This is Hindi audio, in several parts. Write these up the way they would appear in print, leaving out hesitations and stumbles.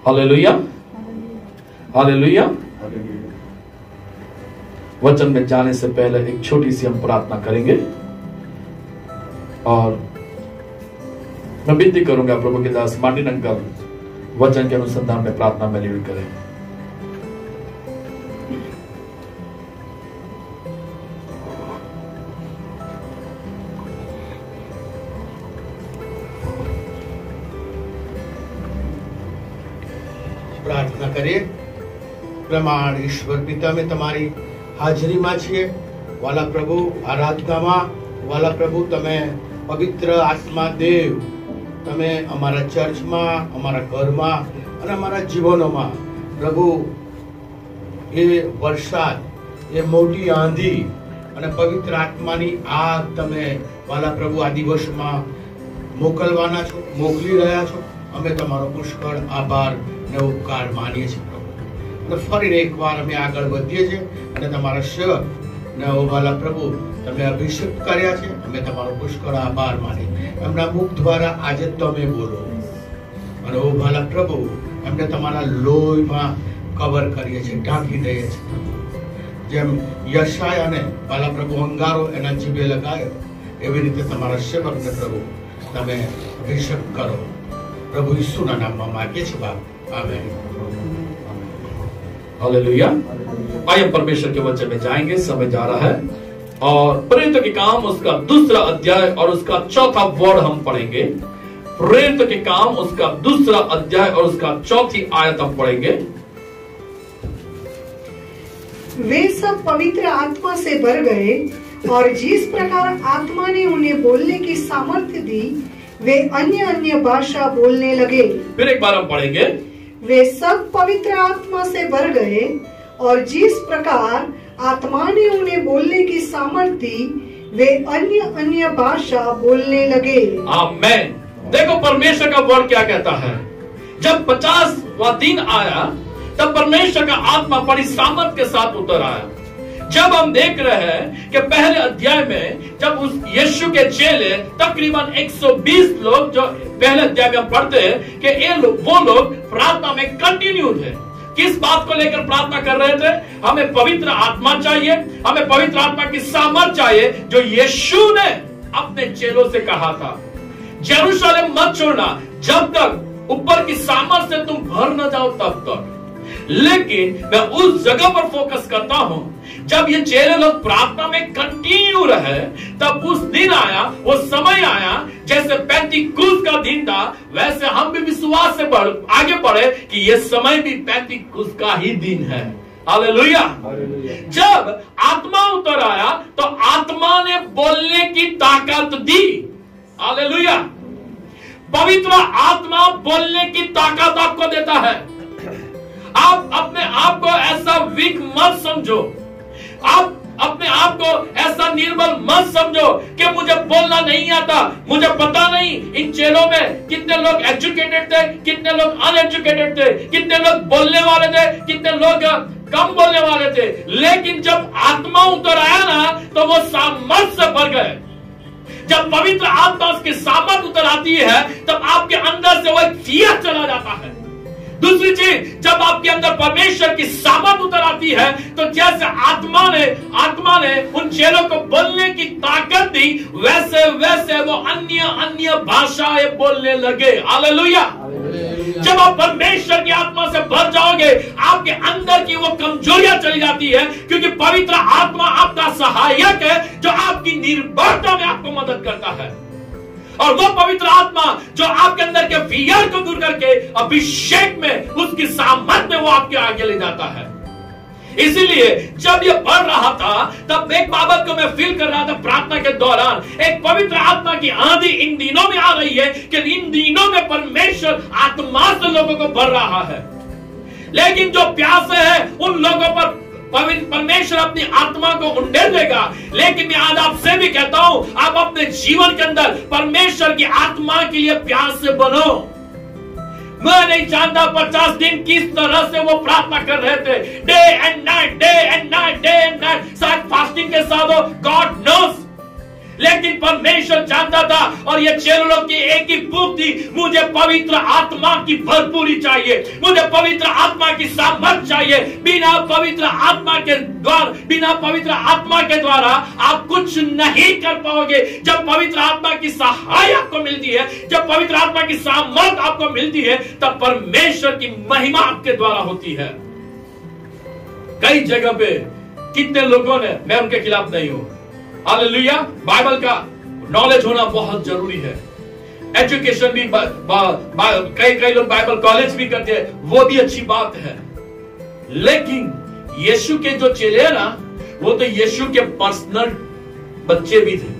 Hallelujah, hallelujah. वचन में जाने से पहले एक छोटी सी हम प्रार्थना करेंगे और मैं विनती करूंगा प्रभु के दास मार्टिन अंकल वचन के अनुसंधान में प्रार्थना में लीड करें। प्रार्थना કરીએ। પ્રમાણ ઈશ્વર પિતા में તમારી હાજરીમાં છીએ વાલા પ્રભુ, આરાધનામાં વાલા પ્રભુ તમે પવિત્ર આત્મા દેવ તમે અમારા ચર્ચમાં, અમારા ઘરમાં અને અમારા જીવનોમાં પ્રભુ એ વરસાદ, એ મોટી આંધી અને પવિત્ર આત્માની આગ તમે વાલા પ્રભુ આ દિવસમાં મોકલવાના છો, મોકલી રહ્યા છો। અમે તમારો પુષ્કળ આભાર ને ઉપકાર માનીએ છીએ પ્રભુ। અને ફરીને એકવાર અમે આગળ વધીએ છીએ અને તમારા સેવક ને વાલા પ્રભુ તમે અભિષેક કર્યા છે। અમે તમારો પુષ્કળ આભાર માની એમના મુખ દ્વારા આજે તમે બોલો અને ઓ વાલા પ્રભુ એમને તમારા લોહીમાં કવર કરીએ છીએ, ઢાંકી દઈએ છીએ પ્રભુ। જેમ યશાયાને વાલા પ્રભુ અંગારો એના જીભે લગાવ્યો એવી રીતે તમારા સેવકને પ્રભુ તમે અભિષેક કરો। प्रभु यीशु ना नाम में मांगे छी बाप, आमीन। हालेलुया। आइए परमेश्वर के वचन में जाएंगे, समय जा रहा है और प्रेरित के काम उसका दूसरा अध्याय और उसका चौथा वर्ड हम पढ़ेंगे। प्रेरित के काम उसका दूसरा अध्याय और उसका चौथी आयत हम पढ़ेंगे। वे सब पवित्र आत्मा से भर गए और जिस प्रकार आत्मा ने उन्हें बोलने की सामर्थ्य दी वे अन्य अन्य भाषा बोलने लगे। फिर एक बार हम पढ़ेंगे। वे सब पवित्र आत्मा से भर गए और जिस प्रकार आत्मा ने उन्हें बोलने की सामर्थ्य दी वे अन्य अन्य भाषा बोलने लगे। आमीन। देखो परमेश्वर का वर्ड क्या कहता है। जब 50वां दिन आया तब परमेश्वर का आत्मा बड़ी सामर्थ के साथ उतर आया। जब हम देख रहे हैं कि पहले अध्याय में जब उस यीशु के चेले तकरीबन 120 लोग जो पहले अध्याय में हम पढ़ते हैं कि ये लोग वो लोग प्रार्थना में कंटिन्यू थे। किस बात को लेकर प्रार्थना कर रहे थे? हमें पवित्र आत्मा चाहिए, हमें पवित्र आत्मा की सामर्थ चाहिए जो यीशु ने अपने चेलों से कहा था, यरूशलेम मत छोड़ना जब तक ऊपर की सामर्थ से तुम भर न जाओ तब तक। लेकिन मैं उस जगह पर फोकस करता हूं जब ये चेले लोग प्रार्थना में कंटिन्यू रहे तब उस दिन आया, वो समय आया जैसे पेंतीकुस्त का दिन था वैसे हम भी विश्वास से आगे बढ़े कि ये समय भी पेंतीकुस्त का ही दिन है। हालेलुया। जब आत्मा उतर आया तो आत्मा ने बोलने की ताकत दी। हालेलुया। पवित्र आत्मा बोलने की ताकत आपको देता है। आप अपने आप को ऐसा वीक मत समझो, आप अपने आप को ऐसा निर्बल मत समझो कि मुझे बोलना नहीं आता, मुझे पता नहीं। इन चेलों में कितने लोग एजुकेटेड थे, कितने लोग अनएजुकेटेड थे, कितने लोग बोलने वाले थे, कितने लोग कम बोलने वाले थे। लेकिन जब आत्मा उतर आया ना तो वो सामर्थ से भर गए। जब पवित्र आत्मा उसकी सामर्थ उतर आती है तब आपके अंदर से वो एक फियर चला जाता है। दूसरी चीज, जब आपके अंदर परमेश्वर की सामर्थ उतर आती है तो जैसे आत्मा ने उन चेलों को बोलने की ताकत दी वैसे वैसे वो अन्य अन्य भाषाएं बोलने लगे। हालेलुया। जब आप परमेश्वर की आत्मा से भर जाओगे आपके अंदर की वो कमजोरियां चली जाती है क्योंकि पवित्र आत्मा आपका सहायक है जो आपकी निर्भरता में आपको मदद करता है। और वो पवित्र आत्मा जो आपके अंदर के फियर को दूर करके अभिषेक में उसकी सामर्थ में वो आपके आगे ले जाता है। इसीलिए जब ये पढ़ रहा था तब एक बाबत को मैं फील कर रहा था प्रार्थना के दौरान, एक पवित्र आत्मा की आंधी इन दिनों में आ रही है कि इन दिनों में परमेश्वर आत्मा से लोगों को भर रहा है। लेकिन जो प्यासे हैं उन लोगों पर परमेश्वर अपनी आत्मा को उंडेल देगा। लेकिन मैं आज आपसे भी कहता हूं आप अपने जीवन के अंदर परमेश्वर की आत्मा के लिए प्यास से बनो। मैं नहीं जानता 50 दिन किस तरह से वो प्रार्थना कर रहे थे, day and night, day and night, day and night, शायद फास्टिंग के साथ हो, गॉड नोस। लेकिन परमेश्वर जानता था और ये चेलों की एक ही भूख थी, मुझे पवित्र आत्मा की भरपूरी चाहिए, मुझे पवित्र आत्मा की सामर्थ चाहिए। बिना पवित्र आत्मा के द्वारा आप कुछ नहीं कर पाओगे। जब पवित्र आत्मा की सहाय आपको मिलती है, जब पवित्र आत्मा की सामर्थ आपको मिलती है, तब परमेश्वर की महिमा आपके द्वारा होती है। कई जगह पे कितने लोगों ने, मैं उनके खिलाफ नहीं हूं, हालेलुया, बाइबल का नॉलेज होना बहुत जरूरी है। एजुकेशन भी कई लोग बाइबल कॉलेज भी करते हैं, वो भी अच्छी बात है। लेकिन यीशु के जो चेले हैं ना, वो तो यीशु के पर्सनल बच्चे भी थे।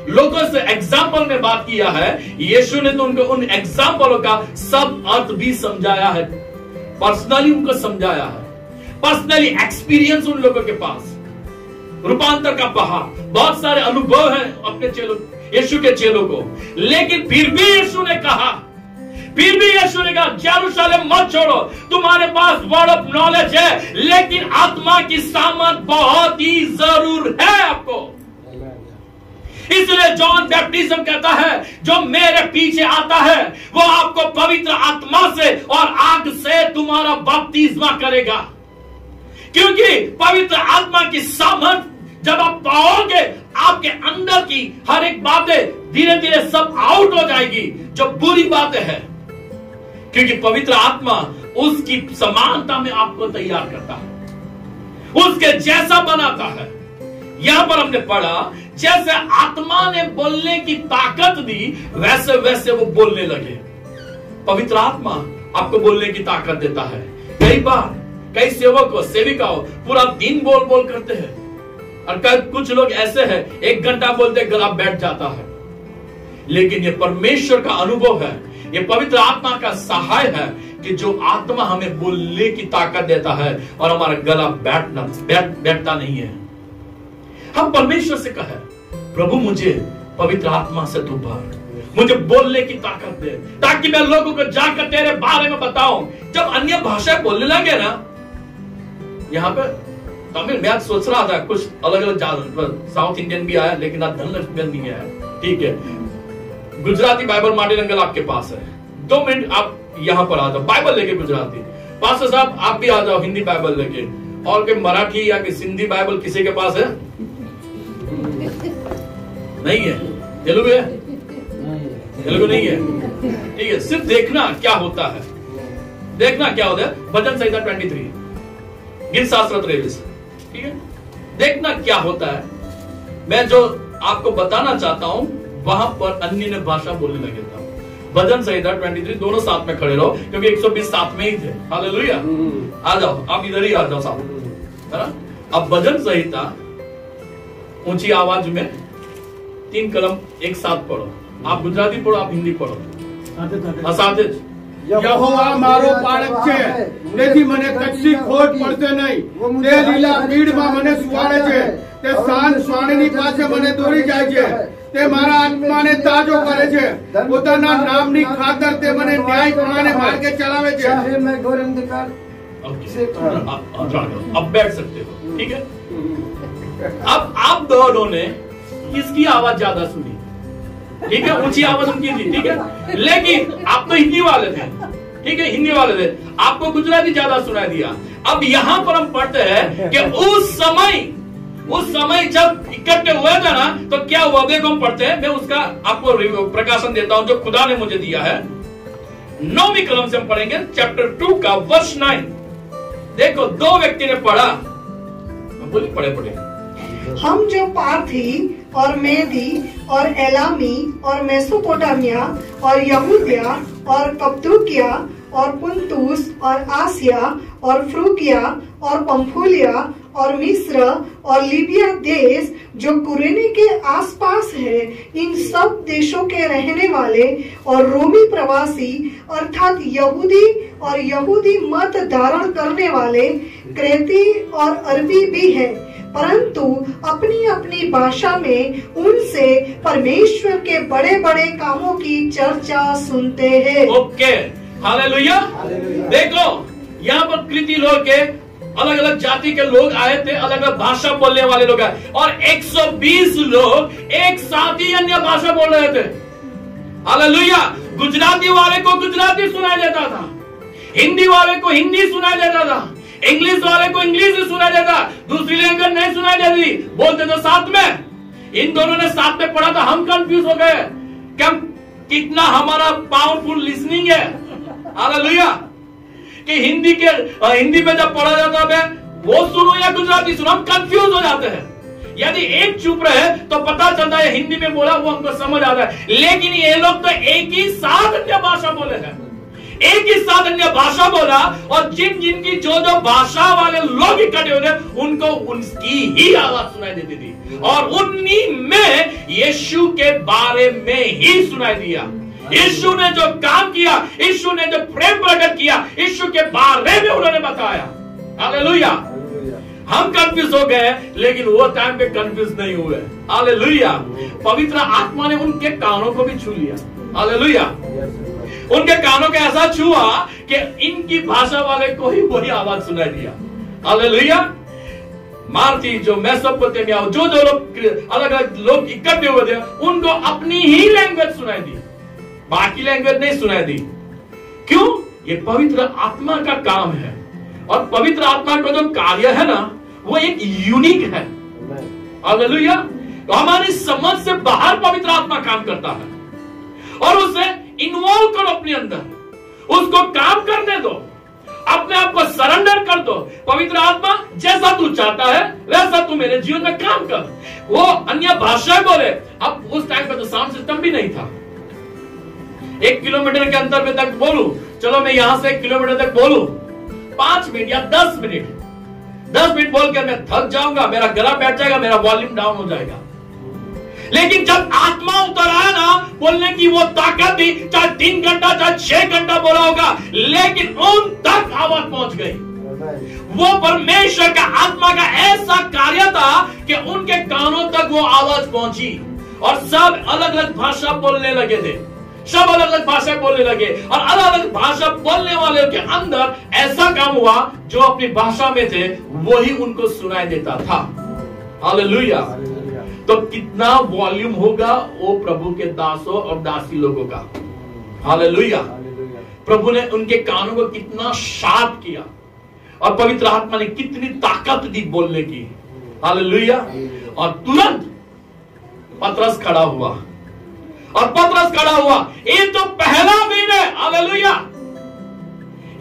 लोगों से एग्जाम्पल में बात किया है, यीशु ने तो उनको उन एग्जाम्पलों का सब अर्थ भी समझाया है, पर्सनली उनको समझाया है, पर्सनली एक्सपीरियंस उन लोगों के पास, रूपांतर का पहाड़, बहुत सारे अनुभव हैं अपने चेलों, यीशु के चेलों को। लेकिन फिर भी यीशु ने कहा यरूशलेम मत छोड़ो, तुम्हारे पास वर्ड ऑफ नॉलेज है, लेकिन आत्मा की सामर्थ बहुत ही जरूर है आपको। इसलिए जॉन बैप्टिज्म कहता है, जो मेरे पीछे आता है वो आपको पवित्र आत्मा से और आग से तुम्हारा बपतिस्मा करेगा। क्योंकि पवित्र आत्मा की सामर्थ जब आप पाओगे, आपके अंदर की हर एक बातें धीरे धीरे सब आउट हो जाएगी, जो बुरी बातें हैं। क्योंकि पवित्र आत्मा उसकी समानता में आपको तैयार करता है, उसके जैसा बनाता है। यहां पर हमने पढ़ा, जैसे आत्मा ने बोलने की ताकत दी, वैसे वैसे वो बोलने लगे। पवित्र आत्मा आपको बोलने की ताकत देता है। कई बार कई सेवकों सेविकाओं पूरा दिन बोल बोल करते हैं, और कुछ लोग ऐसे हैं 1 घंटा बोलते गला बैठ जाता है। लेकिन ये परमेश्वर का अनुभव है, ये पवित्र आत्मा का सहाय है कि जो आत्मा हमें बोलने की ताकत देता है और हमारा गला बैठता नहीं है। हम परमेश्वर से कहे, प्रभु मुझे पवित्र आत्मा से तू भर, मुझे बोलने की ताकत दे, ताकि मैं लोगों को जाकर तेरे बारे में बताऊं। जब अन्य भाषा बोलने लगे ना, यहाँ पे तमिल मैं सोच रहा था कुछ अलग अलग साउथ इंडियन भी आया, लेकिन आज धनलक्ष्मी नहीं आया, ठीक है। गुजराती बाइबल मार्टिन अंकल आपके पास है, 2 मिनट आप यहाँ पर आ जाओ, बाइबल लेके गुजराती। पास्टर साहब आप भी आ जाओ हिंदी बाइबल लेके। और कोई मराठी या सिंधी बाइबल किसी के पास है? नहीं है। तेलुगु है? तेलुगु नहीं है, ठीक है। सिर्फ देखना क्या होता है, देखना क्या होता है। भजन संहिता 23, गीत शास्त्र 23, ठीक है। देखना क्या होता है। मैं जो आपको बताना चाहता हूं, वहां पर अन्य ने भाषा बोलने लगे था। भजन संहिता 23, दोनों साथ में खड़े रहो, क्योंकि 120 साथ में ही थे। हालेलुया, आ जाओ, आप इधर ही आ जाओ साथ, है ना। अब भजन संहिता ऊंची आवाज में 3 कलम एक साथ पढ़ो। आप गुजराती पढ़ो, आप हिंदी पढ़ो, साथ। यहोवा મારો પાળક છે, તેથી મને કશી ખોટ પડશે નહીં। તે લીલા પીડમાં મને સુવાડે છે, તે શાંત સ્વાણીની પાસે મને દોરી જાય છે। તે મારા આત્માને તાજો કરે છે, પોતાના નામની ખાતર તે મને ન્યાયપૂર્ણ માર્ગે ચલાવે છે। अब बैठ सकते हो, ठीक है। अब आप दोनों ने किसकी आवाज ज्यादा सुनी? ठीक है, ऊंची आवाज उनकी थी, ठीक है। लेकिन आप तो हिंदी वाले थे, ठीक है, हिंदी वाले थे, आपको गुजराती ज्यादा सुनाई दिया। अब यहाँ पर हम पढ़ते हैं कि उस समय जब इकट्ठे हुए थे ना, तो क्या हुआ देखो, हम पढ़ते हैं। मैं उसका आपको प्रकाशन देता हूं जो खुदा ने मुझे दिया है। 9वीं कलम से हम पढ़ेंगे, चैप्टर 2 का वर्ष 9। देखो, 2 व्यक्ति ने पढ़ा, बोलिए, पढ़े। हम जो पार्थी और मेदी और एलामी और मेसोपोटामिया और यहूदिया और कप्तूकिया और पुंतुस और आसिया और फ्रूकिया और पंफूलिया और मिस्र और लीबिया देश जो कुरेने के आसपास है, इन सब देशों के रहने वाले और रोमी प्रवासी अर्थात यहूदी और यहूदी मत धारण करने वाले क्रेती और अरबी भी है, परंतु अपनी अपनी भाषा में उनसे परमेश्वर के बड़े बड़े कामों की चर्चा सुनते हैं। Okay, hallelujah. देखो, यहाँ पर क्रेती लोग के अलग अलग जाति के लोग आए थे, अलग अलग भाषा बोलने वाले लोग आए, और 120 लोग एक साथ ही अन्य भाषा बोल रहे थे। हालेलुया। गुजराती वाले को गुजराती सुनाई देता था, हिंदी वाले को हिंदी सुनाई देता था, इंग्लिश वाले को इंग्लिश ही सुनाई देता, दूसरी लैंग्वेज नहीं सुनाई देती, बोलते तो साथ में। इन दोनों ने साथ में पढ़ा था, हम कंफ्यूज हो गए क्या कितना हमारा पावरफुल लिसनिंग है। हालेलुया। कि हिंदी में जब पढ़ा जाता है वो सुनो या गुजराती सुनो, हम कंफ्यूज हो जाते हैं। यदि एक चुप रहे तो पता चलता है हिंदी में बोला वो हमको समझ आता है, लेकिन ये लोग तो एक ही साथ अन्य भाषा बोले हैं, एक ही साथ अन्य भाषा बोला, और जिनकी जो भाषा वाले लोग इकट्ठे होते उनको उनकी ही आवाज सुनाई देती थी, और उन्हीं में यीशु के बारे में ही सुनाई दिया। यीशु ने जो काम किया, यीशु ने जो प्रेम प्रकट किया, यीशु के बारे में उन्होंने बताया। हालेलुया। हम कंफ्यूज हो गए, लेकिन वो टाइम पे कंफ्यूज नहीं हुए। हालेलुया। पवित्र आत्मा ने उनके कानों को भी छू लिया। हालेलुया। उनके कानों को ऐसा छुआ कि इनकी भाषा वाले को ही वही आवाज सुनाई दिया। हालेलुया। मार्थी जो मेसोपोटामिया, जो लोग अलग अलग लोग इकट्ठे हुए थे, उनको अपनी ही लैंग्वेज सुनाई दी, बाकी लैंग्वेज नहीं सुनाई दी। क्यों? ये पवित्र आत्मा का काम है, और पवित्र आत्मा का जो कार्य है ना, वो एक यूनिक है। हालेलुया। तो हमारी समझ से बाहर पवित्र आत्मा काम करता है, और उसे इन्वॉल्व करो अपने अंदर, उसको काम करने दो, अपने आप को सरेंडर कर दो। पवित्र आत्मा जैसा तू चाहता है वैसा तू मेरे जीवन में काम कर। वो अन्य भाषा बोले। अब उस टाइम पे तो साउंड सिस्टम भी नहीं था, 1 किलोमीटर के अंतर में तक बोलूं, चलो मैं यहां से 1 किलोमीटर तक बोलूं, 5 मिनट या 10 मिनट बोल के मैं थक जाऊंगा, मेरा गला बैठ जाएगा, मेरा वॉल्यूम डाउन हो जाएगा। लेकिन जब आत्मा उतर आया ना, बोलने की वो ताकत थी, चाहे 3 घंटा चाहे 6 घंटा बोला होगा, लेकिन उन तक आवाज पहुंच गई। वो परमेश्वर का आत्मा का ऐसा कार्य था कि उनके कानों तक वो आवाज पहुंची, और सब अलग अलग भाषा बोलने लगे थे, सब अलग अलग भाषा बोलने लगे, और अलग अलग भाषा बोलने वाले के अंदर ऐसा काम हुआ, जो अपनी भाषा में थे वही उनको सुनाई देता था। हालेलुया। तो कितना वॉल्यूम होगा वो प्रभु के दासों और दासी लोगों का। हालेलुया। प्रभु ने उनके कानों को कितना शार्प किया, और पवित्र आत्मा ने कितनी ताकत दी बोलने की। हालेलुया। और तुरंत पतरस खड़ा हुआ, और पतरस खड़ा हुआ। ये तो पहला दिन है। हालेलुया।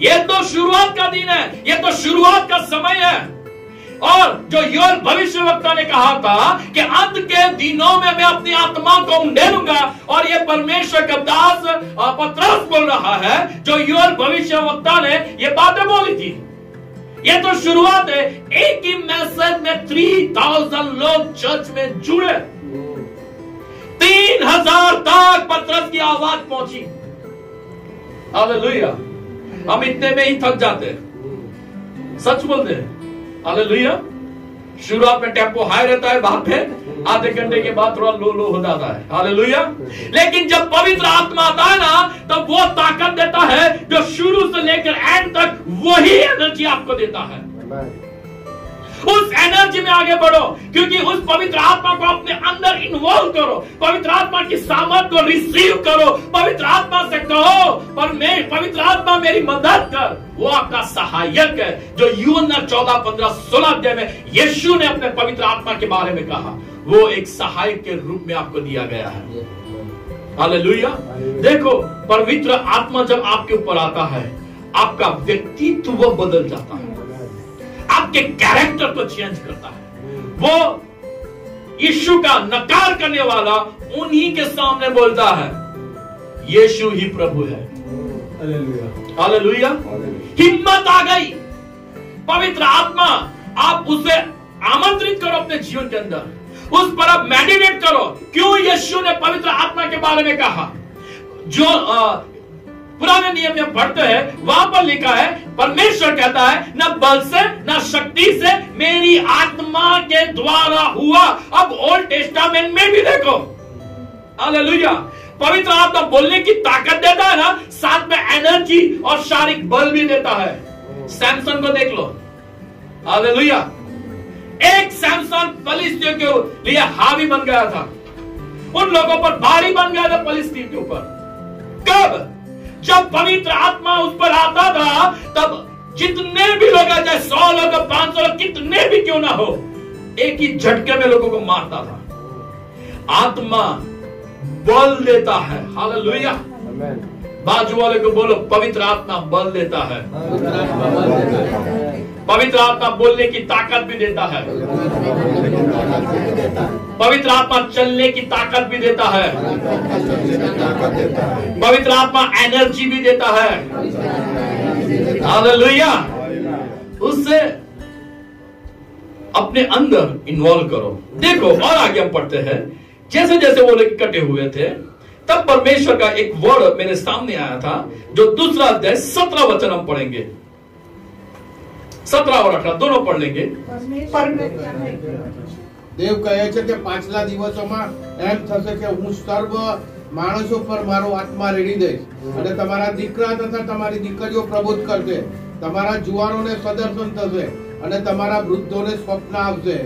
ये तो शुरुआत का दिन है, ये तो शुरुआत का समय है। और जो योएल भविष्यवक्ता ने कहा था कि अंत के दिनों में मैं अपनी आत्मा को उंडेलूंगा, और ये परमेश्वर का दास पतरस बोल रहा है, जो योएल भविष्यवक्ता ने ये बातें बोली थी। ये तो शुरुआत है। एक ही मैसेज में 3000 लोग चर्च में जुड़े, 3000 तक पतरस की आवाज पहुंची। हालेलुया। हम इतने में ही थक जाते हैं, सच बोलते हैं। हालेलुया। शुरुआत में टेम्पो हाई रहता है, बाद में आधे घंटे के बाद थोड़ा लो हो जाता है। हालेलुया। लेकिन जब पवित्र आत्मा आता है ना, तो वो ताकत देता है जो शुरू से लेकर एंड तक वही एनर्जी आपको देता है। उस एनर्जी में आगे बढ़ो, क्योंकि उस पवित्र आत्मा को अपने अंदर इन्वॉल्व करो, पवित्र आत्मा की सामर्थ को रिसीव करो, पवित्र आत्मा से कहो, पर मैं पवित्र आत्मा मेरी मदद कर। वो आपका सहायक है, जो यूहन्ना 14, 15, 16 अध्याय में यीशु ने अपने पवित्र आत्मा के बारे में कहा, वो एक सहायक के रूप में आपको दिया गया है। हालेलुया। देखो, पवित्र आत्मा जब आपके ऊपर आता है, आपका व्यक्तित्व बदल जाता है, आपके कैरेक्टर को चेंज करता है। वो यीशु का नकार करने वाला उन्हीं के सामने बोलता है, यीशु ही प्रभु है। हालेलुया। हिम्मत आ गई। पवित्र आत्मा, आप उसे आमंत्रित करो अपने जीवन के अंदर, उस पर आप मेडिटेट करो। क्यों यीशु ने पवित्र आत्मा के बारे में कहा? जो पुराने नियम में पढ़ते हैं, वहां पर लिखा है, परमेश्वर कहता है, न बल से न शक्ति से, मेरी आत्मा के द्वारा हुआ। अब ओल्ड टेस्टामेंट में भी देखो, हालेलुया, पवित्र आत्मा बोलने की ताकत देता है ना, साथ में एनर्जी और शारीरिक बल भी देता है। सैमसन को देख लो, हालेलुया। एक सैमसन फलिस्तियों के लिए हावी बन गया था, उन लोगों पर भारी बन गया था फलिस्तीन के ऊपर। कब? जब पवित्र आत्मा उस पर आता था, तब जितने भी लोग, चाहे 100 लोग, 500 लोग, कितने भी क्यों ना हो, एक ही झटके में लोगों को मारता था। आत्मा बल देता है। हालेलुया। बाजू वाले को बोलो, पवित्र आत्मा बल देता है। पवित्र आत्मा बोलने की ताकत भी देता है। पवित्र आत्मा चलने की ताकत भी देता है। पवित्र आत्मा एनर्जी भी देता है। हालेलुया। उससे अपने अंदर इन्वॉल्व करो। देखो, और आगे हम पढ़ते हैं, जैसे जैसे वो लोग इकट्ठे हुए थे, तब परमेश्वर का एक वर्ड मेरे सामने आया था, जो दूसरा अध्याय 17 वचन हम पढ़ेंगे। 17 और 18 दोनों पढ़ लेंगे। દેવ કહે છે કે પાછલા દિવસોમાં એમ થશે કે હું સર્વ માણસો પર મારો આત્મા રેડી દઈશ અને તમારા દીકરા તથા તમારી દીકરીઓ પ્રબોધ કરશે, તમારા જુવાનોને સદર્શન થશે અને તમારા વૃદ્ધોને સ્વપ્ન આવશે.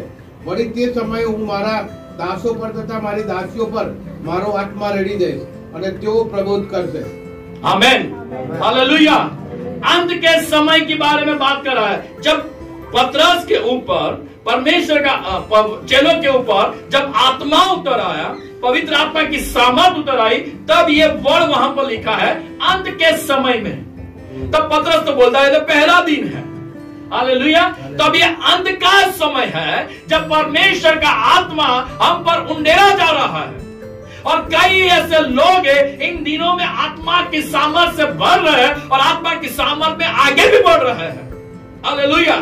વળી તે સમયે હું મારા દાસો પર તથા મારી દાસીઓ પર મારો આત્મા રેડી દઈશ અને તેઓ પ્રબોધ કરશે. आमेन, हालेलुया। अंत के समय के बारे में बात कर रहा है। जब पतरस के ऊपर परमेश्वर का चेलों के ऊपर जब आत्मा उतर आया, पवित्र आत्मा की सामर्थ उतर आई, तब ये वर्ड वहां पर लिखा है अंत के समय में। तब पतरस तो बोलता है, तो पहला दिन है। हालेलुया। तब ये अंत का समय है जब परमेश्वर का आत्मा हम पर उंडेरा जा रहा है, और कई ऐसे लोग इन दिनों में आत्मा की सामर्थ से बढ़ रहे हैं और आत्मा की सामर्थ में आगे भी बढ़ रहे हैं। हालेलुया।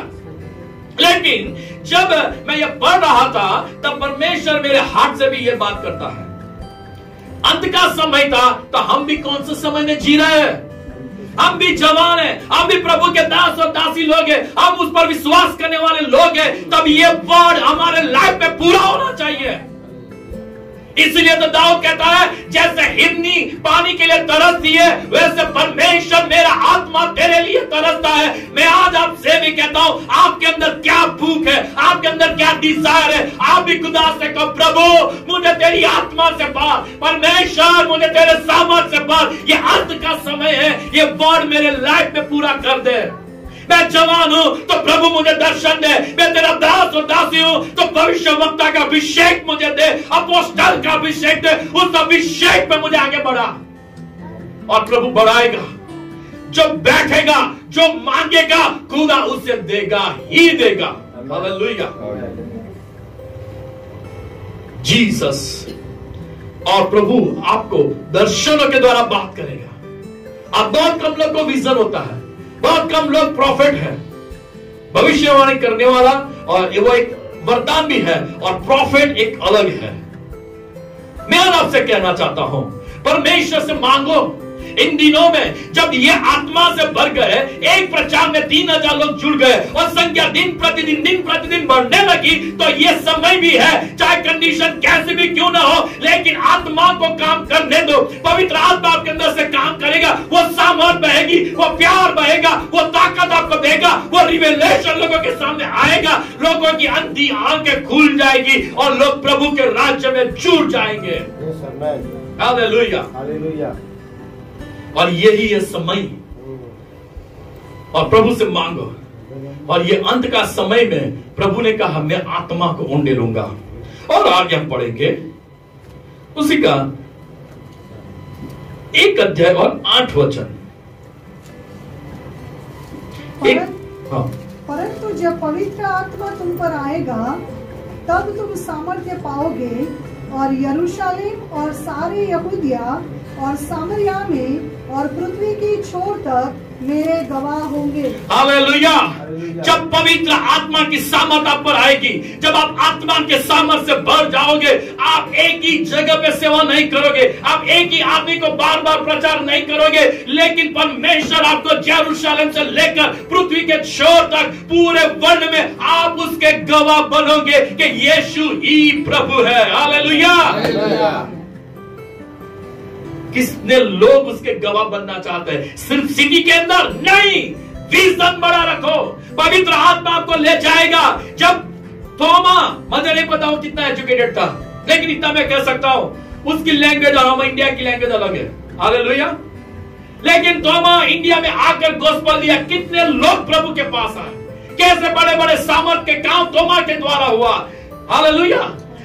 लेकिन जब मैं ये पढ़ रहा था, तब परमेश्वर मेरे हाथ से भी ये बात करता है। अंत का समय था, तो हम भी कौन से समय में जी रहे हैं? हम भी जवान हैं, हम भी प्रभु के दास और दासी लोग हैं, हम उस पर विश्वास करने वाले लोग हैं। तब ये वर्ड हमारे लाइफ में पूरा होना चाहिए। इसलिए तो दाऊद कहता है, जैसे हिरनी पानी के लिए तरसती है, वैसे परमेश्वर मेरा आत्मा तेरे लिए तरसता है। मैं आज आपसे भी कहता हूं, आपके अंदर क्या भूख है, आपके अंदर क्या डिजायर है, आप भी खुदा से कहो, प्रभु मुझे तेरी आत्मा से भर, परमेश्वर मुझे तेरे सामर्थ से भर। ये अंत का समय है, ये वर्ड मेरे लाइफ में पूरा कर दे। मैं जवान हूं तो प्रभु मुझे दर्शन दे, मैं तेरा दास और दासी हूं तो भविष्यवक्ता का अभिषेक मुझे दे, अपोस्तल का अभिषेक दे, उस अभिषेक पे मुझे आगे बढ़ा। और प्रभु बढ़ाएगा। जो बैठेगा, जो मांगेगा, खुदा उसे देगा ही देगा। हालेलुया। जीसस। और प्रभु आपको दर्शनों के द्वारा बात करेगा। अब बहुत कम लोग को विजन होता है, बहुत कम लोग प्रॉफिट है, भविष्यवाणी करने वाला, और वो एक वरदान भी है, और प्रॉफिट एक अलग है। मैं आपसे कहना चाहता हूं, परमेश्वर से मांगो। इन दिनों में जब ये आत्मा से भर गए, एक प्रचार में 3000 लोग जुड़ गए और संख्या दिन प्रतिदिन बढ़ने लगी, तो ये समय भी है, चाहे कंडीशन कैसे भी क्यों ना हो, लेकिन आत्मा को काम करने दो। पवित्र आत्मा आपके अंदर से काम करेगा, वो सामर्थ बहेगी, वो प्यार बहेगा, वो ताकत आपको देगा, वो रिवेलेशन लोगों के सामने आएगा, लोगों की अंधी आंखें खुल जाएगी और लोग प्रभु के राज्य में जुड़ जाएंगे। Hallelujah, hallelujah. और यही है समय, और प्रभु से मांगो। और ये अंत का समय में प्रभु ने कहा, मैं आत्मा को उंडे लूंगा। और आगे हम पढ़ेंगे उसी का 1 अध्याय और 8 वचन। परंतु जब पवित्र आत्मा तुम पर आएगा, तब तुम सामर्थ्य पाओगे, और यरूशलेम और सारे यहूदिया और सामरिया में और पृथ्वी की छोर तक मेरे गवाह होंगे। हालेलुया। जब पवित्र आत्मा की सामर्थ आप पर आएगी, जब आप आत्मा के सामर्थ से भर जाओगे, आप एक ही जगह पे सेवा नहीं करोगे, आप एक ही आदमी को बार बार प्रचार नहीं करोगे, लेकिन परमेश्वर आपको यरूशलेम से लेकर पृथ्वी के छोर तक पूरे वर्ल्ड में आप उसके गवाह बनोगे कि यीशु ही प्रभु है। हालेलुया। किसने लोग उसके गवाह बनना चाहते हैं? सिर्फ सिटी के अंदर नहीं, विजन बड़ा रखो, पवित्र आत्मा आपको ले जाएगा। जब थोमा, मुझे नहीं पता वो कितना एजुकेटेड था, लेकिन इतना मैं कह सकता हूं उसकी लैंग्वेज और हम इंडिया की लैंग्वेज अलग है। हालेलुया। लेकिन थोमा इंडिया में आकर गोस्पेल दिया, कितने लोग प्रभु के पास आए, कैसे बड़े बड़े सामर्थ के काम थोमा के द्वारा हुआ। हालेलुया।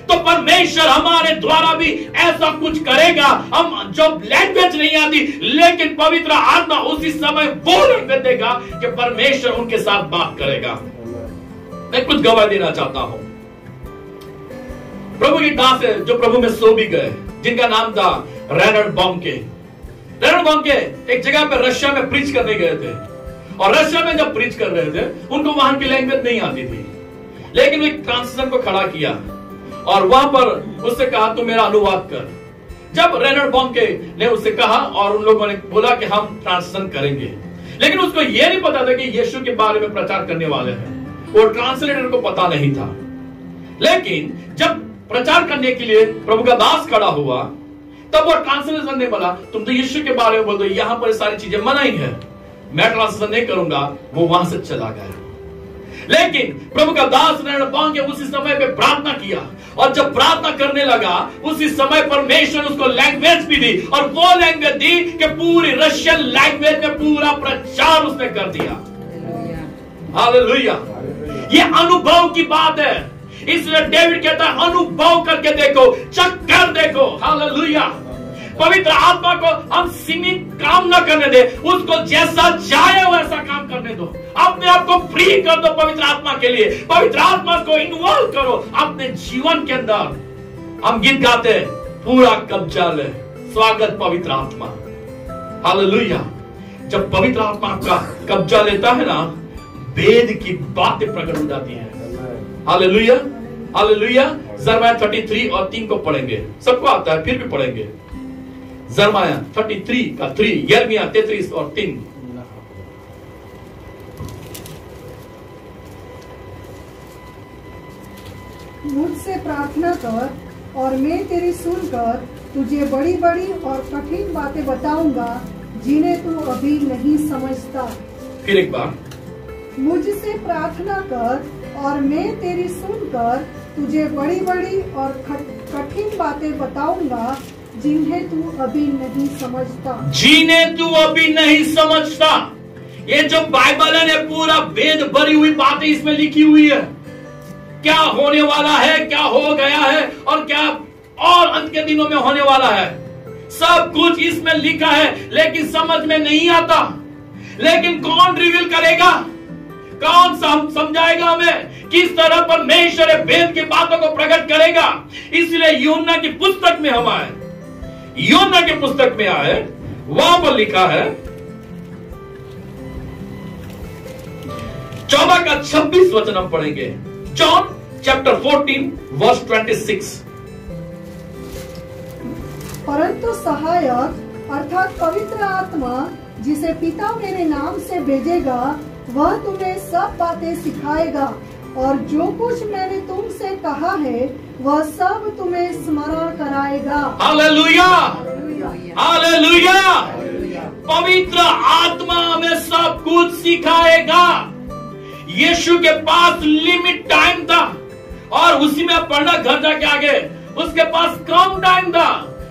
तो परमेश्वर हमारे द्वारा भी ऐसा कुछ करेगा। हम जो लैंग्वेज नहीं आती, लेकिन पवित्र आत्मा उसी समय वो लैंग्वेज देगा कि परमेश्वर उनके साथ बात करेगा। मैं कुछ गवाह देना चाहता हूं। प्रभु की दास है जो प्रभु में सो भी गए, जिनका नाम था रेनल्ड बॉन्के। रेनल्ड बॉन्के एक जगह पे रशिया में प्रीच करने गए थे, और रशिया में जब प्रीच कर रहे थे उनको वहां की लैंग्वेज नहीं आती थी, लेकिन एक ट्रांसलेटर को खड़ा किया और वहां पर उससे कहा तू मेरा अनुवाद कर। जब रेनल्ड बॉन्के ने उससे कहा और उन लोगों ने बोला कि हम ट्रांसलेशन करेंगे, लेकिन उसको यह नहीं पता था कि यीशु के बारे में प्रचार करने वाले हैं, वो ट्रांसलेटर को पता नहीं था। लेकिन जब प्रचार करने के लिए प्रभु का दास खड़ा हुआ, तब वो ट्रांसलेशन ने बोला तुम तो यीशु के बारे में बोल दो, यहां पर सारी चीजें मना ही है, मैं ट्रांसलेशन नहीं करूंगा। वो वहां से चला गया। लेकिन प्रभु का दास रेनल्ड बॉन्के उसी समय पे प्रार्थना किया, और जब प्रार्थना करने लगा उसी समय परमेश्वर उसको लैंग्वेज भी दी, और वो लैंग्वेज दी कि पूरी रशियन लैंग्वेज में पूरा प्रचार उसने कर दिया। हालेलुया। ये अनुभव की बात है, इसलिए डेविड कहता है अनुभव करके देखो, चख कर देखो। हालेलुया। पवित्र आत्मा को हम सीमित काम न करने दे, उसको जैसा चाहे वैसा काम करने दो। अपने आप को फ्री कर दो पवित्र आत्मा के लिए, पवित्र आत्मा को इन्वॉल्व करो अपने जीवन के अंदर। हम गीत गाते हैं, पूरा कब्जा ले, स्वागत पवित्र आत्मा। हालेलुया। जब पवित्र आत्मा का कब्जा लेता है ना, वेद की बातें प्रकट हो जाती है। हालेलुया। हालेलुया। जरमाया 33 और 3 को पढ़ेंगे, सबको आता है फिर भी पढ़ेंगे। जरमाया 33 का 3, यिर्मयाह 33 और 3। मुझसे प्रार्थना कर और मैं तेरी सुनकर तुझे बड़ी बड़ी और कठिन बातें बताऊंगा जिन्हें तू अभी नहीं समझता। फिर एक बार, मुझसे प्रार्थना कर और मैं तेरी सुनकर तुझे बड़ी बड़ी और कठिन बातें बताऊंगा जिन्हें तू अभी नहीं समझता। जिन्हें तू अभी नहीं समझता। ये जो बाइबल है, पूरा वेद भरी हुई बातें इसमें लिखी हुई है। क्या होने वाला है, क्या हो गया है, और क्या और अंत के दिनों में होने वाला है, सब कुछ इसमें लिखा है, लेकिन समझ में नहीं आता। लेकिन कौन रिवील करेगा, कौन समझाएगा हमें, किस तरह परमेश्वर वेद की बातों को प्रकट करेगा। इसलिए यूहन्ना की पुस्तक में हम आए, यूहन्ना की पुस्तक में आए, वहां पर लिखा है 14 का 26 वचन हम पढ़ेंगे। John chapter 14 verse 26। परंतु सहायक अर्थात पवित्र आत्मा जिसे पिता मेरे नाम से भेजेगा, वह तुम्हें सब बातें सिखाएगा और जो कुछ मैंने तुमसे कहा है वह सब तुम्हें स्मरण कराएगा। हालेलुया। हालेलुया। पवित्र आत्मा हमें सब कुछ सिखाएगा। यीशु के पास लिमिट टाइम था, और उसी में पढ़ना घर जाके आगे, उसके पास कम टाइम था।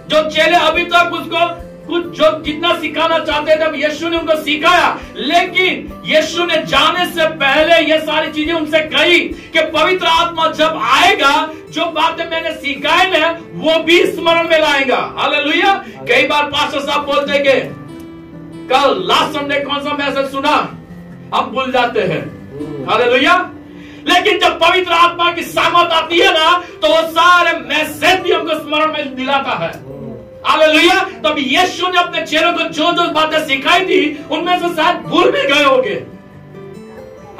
जो चेले अभी तक उसको कुछ जो जितना सिखाना चाहते थे, यीशु ने उनको सिखाया, लेकिन यीशु ने जाने से पहले ये सारी चीजें उनसे कही कि पवित्र आत्मा जब आएगा, जो बातें मैंने सिखाई है वो भी स्मरण में लाएगा। हालेलुया। कई बार पास्टर साहब बोलते कि कल लास्ट संडे कौन सा मैसेज सुना, हम भूल जाते हैं। हालेलुया। लेकिन जब पवित्र आत्मा की सामर्थ आती है ना, तो वो सारे मैसेज भी हमको स्मरण में दिलाता है। हालेलुया। तब यीशु ने अपने चेलों को जो जो बातें सिखाई थी, उनमें से शायद भूल भी गए होंगे।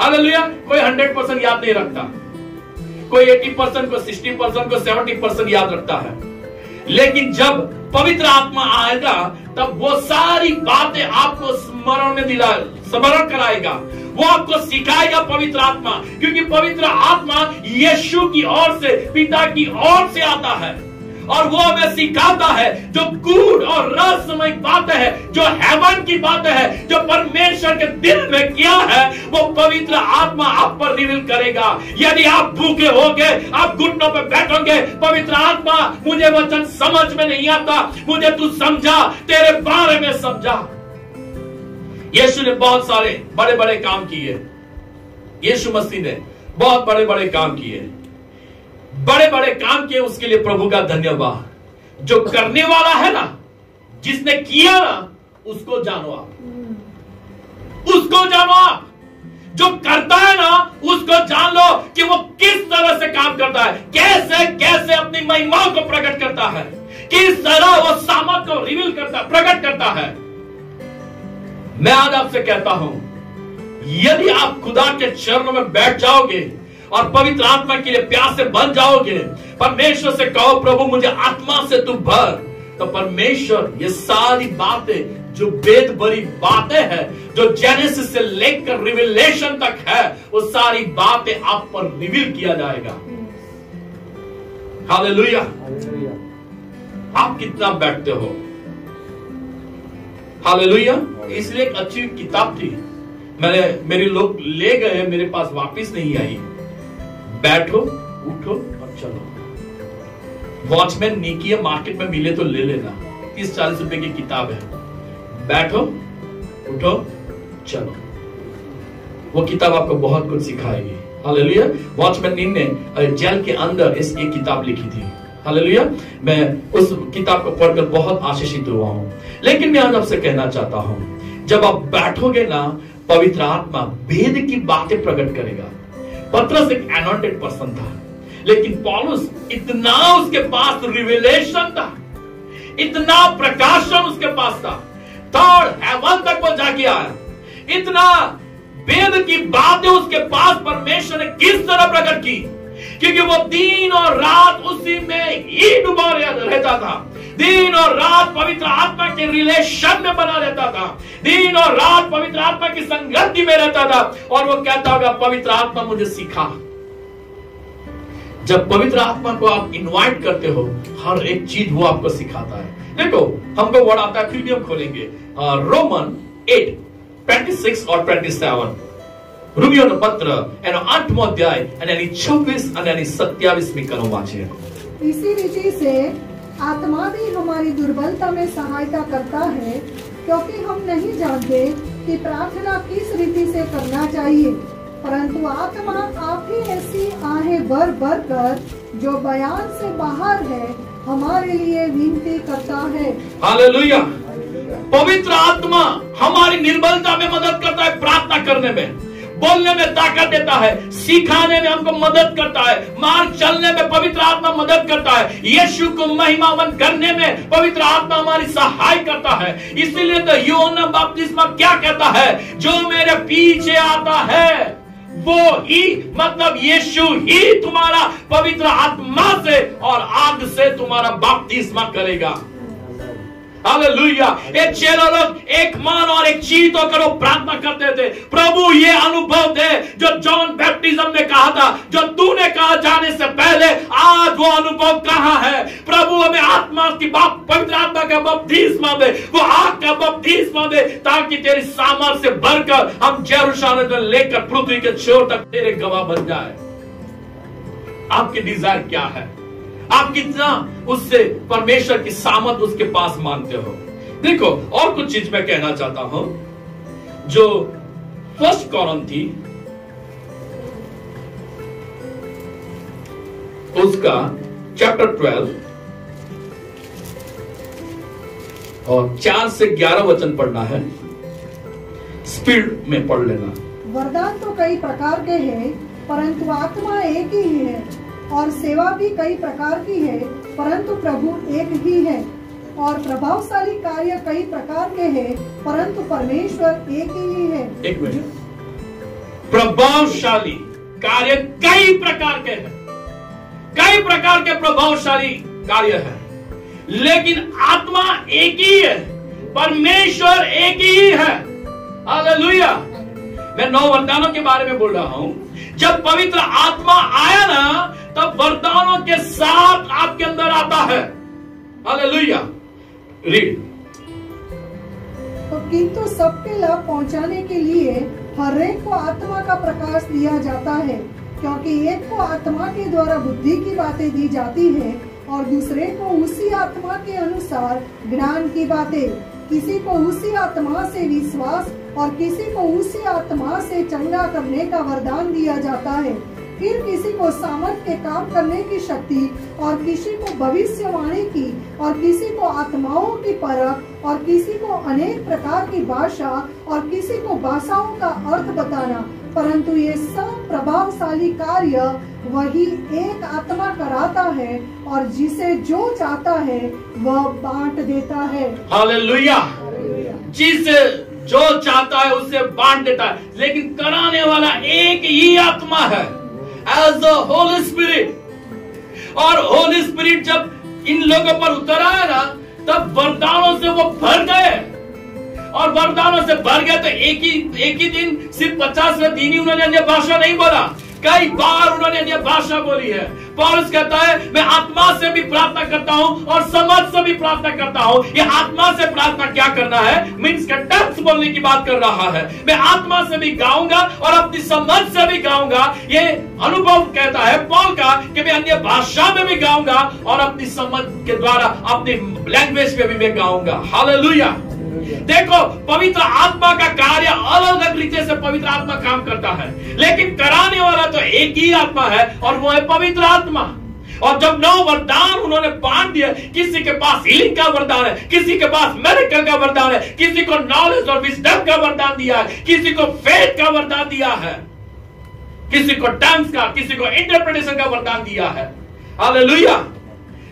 हालेलुया। कोई 100% याद नहीं रखता, कोई 80% को, 60% को, 70% याद रखता है। लेकिन जब पवित्र आत्मा आएगा, तब वो सारी बातें आपको स्मरण में स्मरण कराएगा, वो आपको सिखाएगा पवित्र आत्मा, क्योंकि पवित्र आत्मा यीशु की ओर से, पिता की ओर से आता है। और वो हमें सिखाता है जो गुड और रहस्यमय बातें हैं, जो हेवन की बातें हैं, जो परमेश्वर के दिल में किया है, वो पवित्र आत्मा आप पर रिवील करेगा। यदि आप भूखे होगे, आप घुटनों पे बैठोगे, पवित्र आत्मा मुझे वचन समझ में नहीं आता, मुझे तू समझा, तेरे बारे में समझा। यीशु ने बहुत सारे बड़े बड़े काम किए, यीशु मसीह ने बहुत बड़े बड़े काम किए, बड़े बड़े काम किए, उसके लिए प्रभु का धन्यवाद। जो करने वाला है ना, जिसने किया ना, उसको जानो आप, उसको जानो आप। जो करता है ना, उसको जान लो कि वो किस तरह से काम करता है, कैसे कैसे अपनी महिमा को प्रकट करता है, किस तरह वो सामर्थ को रिवील करता, प्रकट करता है। मैं आज आपसे कहता हूं, यदि आप खुदा के चरणों में बैठ जाओगे और पवित्र आत्मा के लिए प्यासे बन जाओगे, परमेश्वर से कहो प्रभु मुझे आत्मा से तू भर, तो परमेश्वर ये सारी बातें जो वेद भरी बातें हैं, जो जेनेसिस से लेकर रिविलेशन तक है, वो सारी बातें आप पर रिवील किया जाएगा। हालेलुया। आप कितना बैठते हो? हालेलुया। इसलिए एक अच्छी किताब थी, मेरे लोग ले गए, मेरे पास वापस नहीं आई। बैठो, उठो और चलो। वॉचमैन नीकी है, मार्केट में मिले तो ले लेना, 30-40 रुपए की किताब है। बैठो, उठो, चलो। वो किताब आपको बहुत कुछ सिखाएगी। हालेलुया। वॉचमैन नीन ने जेल के अंदर एक किताब लिखी थी। हालेलुया। मैं उस किताब को पढ़कर बहुत आशीषित हुआ हूं। लेकिन मैं आज आपसे कहना चाहता हूं, जब आप बैठोगे ना, पवित्र आत्मा वेद की बातें प्रकट करेगा। पतरस एक एनॉइंटेड पर्सन था, लेकिन पौलुस इतना उसके पास रिवेलेशन था, इतना प्रकाशन उसके पास था, थर्ड हेवन तक वो जाके आया। इतना वेद की बातें उसके पास परमेश्वर ने किस तरह प्रकट की, क्योंकि वो दिन और रात उसी में ही डूबा रहता था, दिन और रात पवित्र आत्मा के रिलेशन में बना रहता था, दिन और रात पवित्र आत्मा की संगति में रहता था। और वो कहता होगा पवित्र आत्मा मुझे सिखा। जब पवित्र आत्मा को आप इनवाइट करते हो, हर एक चीज वो आपको सिखाता है। देखो, हमको वर्ड आता है, फिर भी हम खोलेंगे रोमन 8:26 और 27। रोमियोનો પત્ર એનો 8મો અધ્યાય અને એની 26 અને એની 27મી કલમ વાંચીએ। इसी रीति से आत्मा भी हमारी दुर्बलता में सहायता करता है, क्योंकि हम नहीं जानते कि प्रार्थना किस रीति से करना चाहिए, परंतु आत्मा आप ही ऐसी आहें भर भर कर जो बयान से बाहर है हमारे लिए विनती करता है। हालेलुया। पवित्र आत्मा हमारी निर्बलता में मदद करता है, प्रार्थना करने में, बोलने में ताकत देता है, सिखाने में हमको मदद करता है, मार्ग चलने में पवित्र आत्मा मदद करता है, यीशु को महिमावन करने में पवित्र आत्मा हमारी सहाय करता है। इसीलिए तो यूहन्ना बपतिस्मा क्या कहता है, जो मेरे पीछे आता है वो ही, मतलब यीशु ही तुम्हारा पवित्र आत्मा से और आग से तुम्हारा बपतिस्मा करेगा। हालेलुया। ये चेलो लोग एक मन और एक चीज होकर वो प्रार्थना करते थे, प्रभु ये अनुभव दे जो जॉन बैप्टिज्म ने कहा था, जो तूने कहा जाने से पहले, आज वो अनुभव कहां है? प्रभु हमें आत्मा की पवित्र आत्मा का बपतिस्मा दे, वो आग का बपतिस्मा दे, ताकि तेरी सामर्थ से भरकर हम यरूशलेम में लेकर पृथ्वी के छोर तक तेरे गवाह बन जाए। आपकी डिजायर क्या है? आप कितना उससे परमेश्वर की सामर्थ उसके पास मानते हो? देखो, और कुछ चीज मैं कहना चाहता हूं, जो 1 कोरिन्थी उसका चैप्टर 12 और 4 से 11 वचन पढ़ना है, स्पीड में पढ़ लेना। वरदान तो कई प्रकार के हैं, परंतु आत्मा एक ही है, और सेवा भी कई प्रकार की है, परंतु प्रभु एक ही है, और प्रभावशाली कार्य कई प्रकार के हैं, परंतु परमेश्वर एक ही है। एक मिनट, प्रभावशाली कार्य कई प्रकार के हैं, कई प्रकार के प्रभावशाली कार्य है, लेकिन आत्मा एक ही है, परमेश्वर एक ही है। हालेलुया। मैं 9 वरदानों के बारे में बोल रहा हूं। जब पवित्र आत्मा आया ना, तब वरदानों के साथ आपके अंदर आता है। हालेलुया। रीड। तो किंतु सबके लाभ पहुंचाने के लिए हर एक को आत्मा का प्रकाश दिया जाता है, क्योंकि एक को आत्मा के द्वारा बुद्धि की बातें दी जाती है और दूसरे को उसी आत्मा के अनुसार ज्ञान की बातें, किसी को उसी आत्मा से विश्वास और किसी को उसी आत्मा से चंगा करने का वरदान दिया जाता है, फिर किसी को सामर्थ के काम करने की शक्ति और किसी को भविष्यवाणी की और किसी को आत्माओं की परख और किसी को अनेक प्रकार की भाषा और किसी को भाषाओं का अर्थ बताना। परंतु ये सब प्रभावशाली कार्य वही एक आत्मा कराता है और जिसे जो चाहता है वह बांट देता है। हालेलुया। जिसे जो चाहता है उसे बांट देता है, लेकिन कराने वाला एक ही आत्मा है, एज द होली स्पिरिट। और होली स्पिरिट जब इन लोगों पर उतर आया ना, तब वरदानों से वो भर गए, और वरदानों से भर गए तो एक ही दिन सिर्फ 50वें दिन ही उन्होंने अन्य भाषा नहीं बोला, कई बार उन्होंने अन्य भाषा बोली है। पौलुस कहता है मैं आत्मा से भी प्रार्थना करता हूं और समझ से भी प्रार्थना करता हूं। ये आत्मा से प्रार्थना क्या करना है, मीन्स का टंग्स बोलने की बात कर रहा है। मैं आत्मा से भी गाऊंगा और अपनी समझ से भी गाऊंगा। ये अनुभव कहता है पौल का कि मैं अन्य भाषा में भी गाऊंगा और अपनी समझ के द्वारा अपनी लैंग्वेज में भी मैं गाऊंगा। हालेलुया। देखो, पवित्र आत्मा का कार्य अलग अलग रीति से पवित्र आत्मा काम करता है, लेकिन कराने वाला तो एक ही आत्मा है और वो है पवित्र आत्मा। और जब 9 वरदान उन्होंने बांट दिए, किसी के पास हीलिंग का वरदान है, किसी के पास मेडिकल का वरदान है, किसी को नॉलेज और विजडम का वरदान दिया है, किसी को फेथ का वरदान दिया है, किसी को टंग्स का, किसी को इंटरप्रिटेशन का वरदान दिया है। हालेलुया।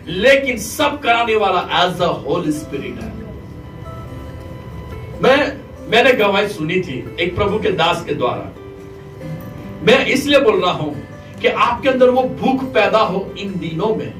लेकिन सब कराने वाला एज अ होली स्पिरिट है। मैंने गवाही सुनी थी एक प्रभु के दास के द्वारा। मैं इसलिए बोल रहा हूं कि आपके अंदर वो भूख पैदा हो इन दिनों में,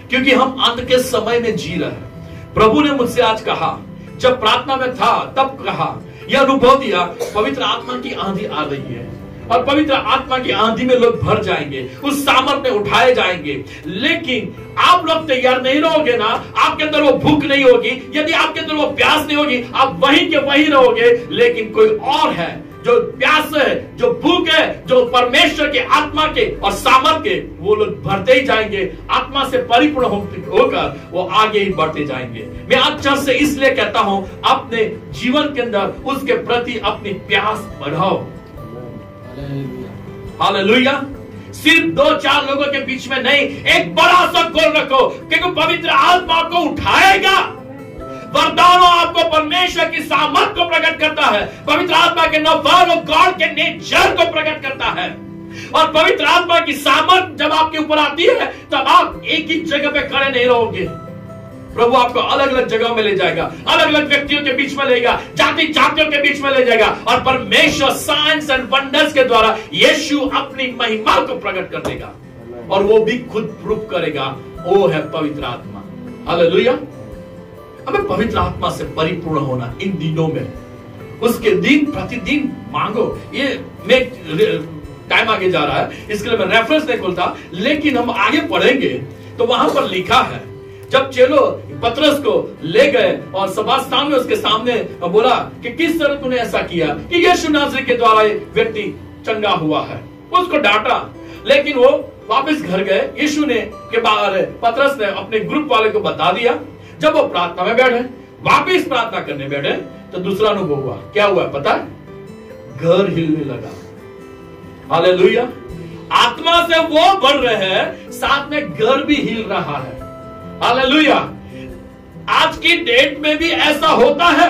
क्योंकि हम अंत के समय में जी रहे हैं। प्रभु ने मुझसे आज कहा, जब प्रार्थना में था तब कहा, यह अनुभव दिया, पवित्र आत्मा की आंधी आ रही है और पवित्र आत्मा की आंधी में लोग भर जाएंगे, उस सामर्थ में उठाए जाएंगे। लेकिन आप लोग तैयार नहीं रहोगे ना, आपके अंदर वो भूख नहीं होगी, यदि आपके अंदर वो प्यास नहीं होगी, आप वहीं के वहीं रहोगे। लेकिन कोई और है जो प्यास है, जो भूख है, जो परमेश्वर के आत्मा के और सामर्थ के, वो लोग भरते ही जाएंगे, आत्मा से परिपूर्ण होकर वो आगे ही बढ़ते जाएंगे। मैं आज चर्च से इसलिए कहता हूं, अपने जीवन के अंदर उसके प्रति अपनी प्यास बढ़ाओ। हालेलुया। सिर्फ 2-4 लोगों के बीच में नहीं, एक बड़ा सा गोल रखो, क्योंकि पवित्र आत्मा को उठाएगा। वरदानों आपको परमेश्वर की सामर्थ को प्रकट करता है, पवित्र आत्मा के नौफर और गॉड के नेचर को प्रकट करता है। और पवित्र आत्मा की सामर्थ जब आपके ऊपर आती है, तब आप एक ही जगह पे खड़े नहीं रहोगे। प्रभु आपको अलग अलग जगहों में ले जाएगा, अलग अलग व्यक्तियों के बीच में लेगा, जाति जातियों के बीच में ले जाएगा, और परमेश्वर साइंस एंड वंडर्स के द्वारा यीशु अपनी महिमा को प्रकट कर देगा, और वो भी खुद प्रूफ करेगा, वो है पवित्र आत्मा। हालेलुया। हमें पवित्र आत्मा से परिपूर्ण होना इन दिनों में, उसके दिन प्रतिदिन मांगो। ये मैं टाइम आगे जा रहा है, इसके लिए मैं रेफरेंस नहीं खोलता, लेकिन हम आगे पढ़ेंगे तो वहां पर लिखा है, जब चेलो पतरस को ले गए और सभा स्थान में उसके सामने बोला कि किस तरह तूने ऐसा किया कि यीशु नाज़री के द्वारा व्यक्ति चंगा हुआ है, उसको डांटा। लेकिन वो वापस घर गए, यीशु ने के बाहर पतरस ने अपने ग्रुप वाले को बता दिया। जब वो प्रार्थना में बैठे, वापस प्रार्थना करने बैठे, तो दूसरा अनुभव हुआ। क्या हुआ पता है? घर हिलने लगा। हालेलुया। आत्मा से वो बढ़ रहे हैं, साथ में घर भी हिल रहा है। हालेलुया। आज की डेट में भी ऐसा होता है,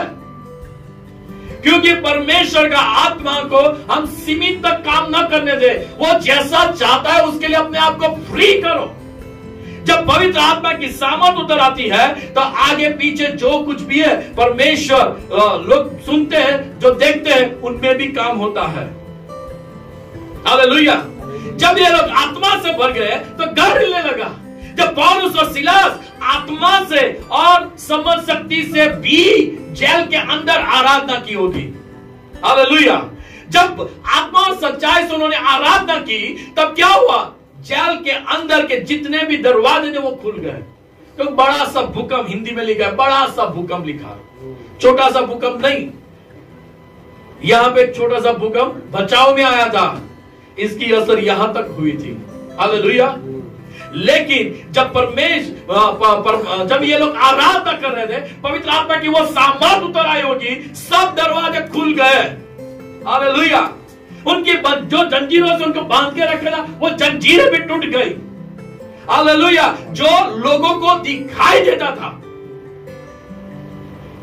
क्योंकि परमेश्वर का आत्मा को हम सीमित तक काम न करने दे। वो जैसा चाहता है उसके लिए अपने आप को फ्री करो। जब पवित्र आत्मा की सामर्थ उतर आती है, तो आगे पीछे जो कुछ भी है परमेश्वर लोग सुनते हैं, जो देखते हैं, उनमें भी काम होता है। हालेलुया। जब ये लोग आत्मा से भर गए तो घर हिलने लगा। जब पौलुस और सिलास आत्मा से और समझ शक्ति से भी जेल के अंदर आराधना की होगी। हालेलुया। जब आत्मा और सच्चाई से उन्होंने आराधना की, तब क्या हुआ? जेल के अंदर के जितने भी दरवाजे थे वो खुल गए। तो बड़ा सा भूकंप, हिंदी में लिखा है बड़ा सा भूकंप लिखा, छोटा सा भूकंप नहीं। यहां पे एक छोटा सा भूकंप बचाव में आया था, इसकी असर यहां तक हुई थी। हालेलुया। लेकिन जब जब ये लोग आराधना कर रहे थे, पवित्र आत्मा की वो सामर्थ उतर आई होगी, सब दरवाजे खुल गए। हालेलुया। उनकी जो जंजीरों से उनको बांध के रखे था, वो जंजीरें भी टूट गई। हालेलुया। जो लोगों को दिखाई देता था,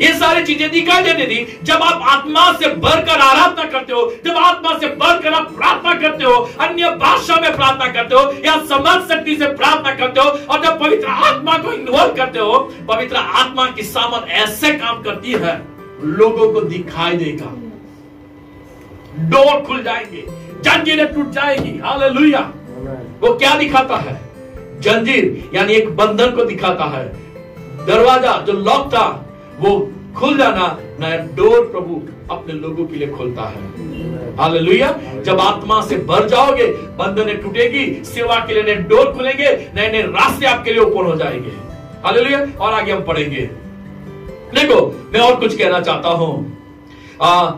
ये सारी चीजें दिखाई देती थी। जब आप आत्मा से भरकर आराधना करते हो, जब आत्मा से भरकर आप प्रार्थना करते हो, अन्य भाषा में प्रार्थना करते हो या समझ शक्ति से प्रार्थना करते हो, और जब पवित्र आत्मा को इन्वॉल्व करते हो, पवित्र आत्मा की सामर्थ ऐसे काम करती है, लोगों को दिखाई देगा, डोर खुल जाएंगे, जंजीरें टूट जाएगी। हालेलुया। वो क्या दिखाता है? जंजीर यानी एक बंधन को दिखाता है। दरवाजा जो लॉक था वो खुल जाना, नया डोर प्रभु अपने लोगों के लिए खोलता है। हालेलुया। जब आत्मा से भर जाओगे, बंधनें टूटेगी, सेवा के लिए नए डोर खुलेंगे, नए नए रास्ते आपके लिए ओपन हो जाएंगे। हालेलुया। और आगे हम पढ़ेंगे। देखो, मैं और कुछ कहना चाहता हूं।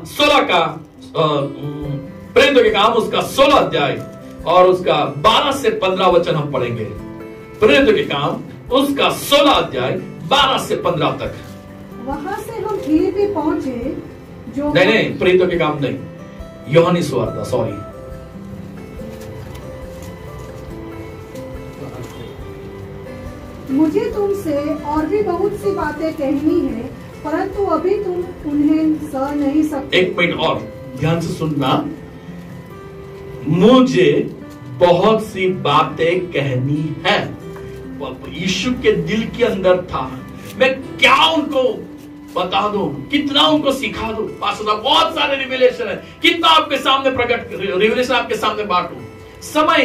16 का प्रेरितों के काम उसका 16 अध्याय और उसका 12 से 15 वचन हम पढ़ेंगे। प्रेरितों के काम उसका 16 अध्याय 12 से 15 तक। वहां से हम फिलिप्पी पहुंचे, जो नहीं, प्रेरितों के काम नहीं, यूहन्नी सुवार्ता, सॉरी। मुझे तुमसे और भी बहुत सी बातें कहनी है, परंतु अभी तुम उन्हें सह नहीं सकते। एक मिनट और ध्यान से सुनना। मुझे बहुत सी बातें कहनी है। यीशु के दिल के अंदर था, मैं क्या उनको बता दूं, कितना उनको सिखा दूं। पास्टर साहब, बहुत सारे रिविलेशन है, कितना आपके सामने प्रकट रिविलेशन आपके सामने बांटूं। समय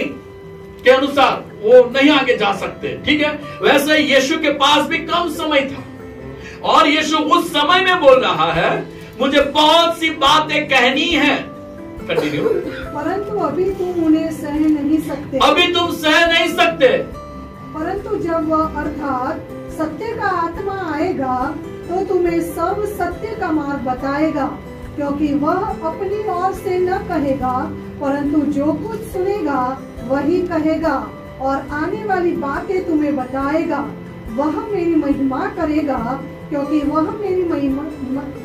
के अनुसार वो नहीं आगे जा सकते, ठीक है। वैसे यीशु के पास भी कम समय था, और यीशु उस समय में बोल रहा है, मुझे बहुत सी बातें कहनी है। कंटिन्यू। परंतु अभी तुम उन्हें सह नहीं सकते। अभी तुम सह नहीं सकते। परंतु जब वह अर्थात सत्य का आत्मा आएगा, तो तुम्हें सब सत्य का मार्ग बताएगा, क्योंकि वह अपनी ओर से न कहेगा, परंतु जो कुछ सुनेगा वही कहेगा, और आने वाली बातें तुम्हें बताएगा। वह मेरी महिमा करेगा, क्योंकि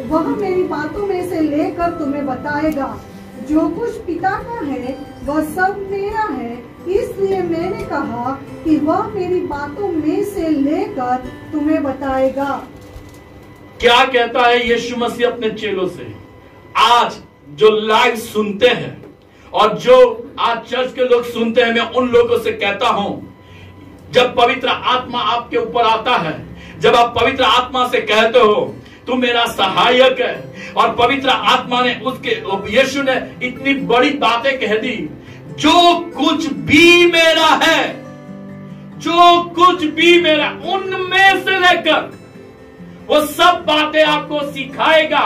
वह मेरी बातों में से लेकर तुम्हें बताएगा। जो कुछ पिता का है वह सब मेरा है, इसलिए मैंने कहा कि वह मेरी बातों में से लेकर तुम्हें बताएगा। क्या कहता है यीशु मसीह अपने चेलों से? आज जो लाइव सुनते हैं और जो आज चर्च के लोग सुनते हैं, मैं उन लोगों से कहता हूं, जब पवित्र आत्मा आपके ऊपर आता है, जब आप पवित्र आत्मा से कहते हो तू मेरा सहायक है, और पवित्र आत्मा ने यीशु ने इतनी बड़ी बातें कह दी, जो कुछ भी मेरा है, जो कुछ भी मेरा, उनमें से लेकर वो सब बातें आपको सिखाएगा।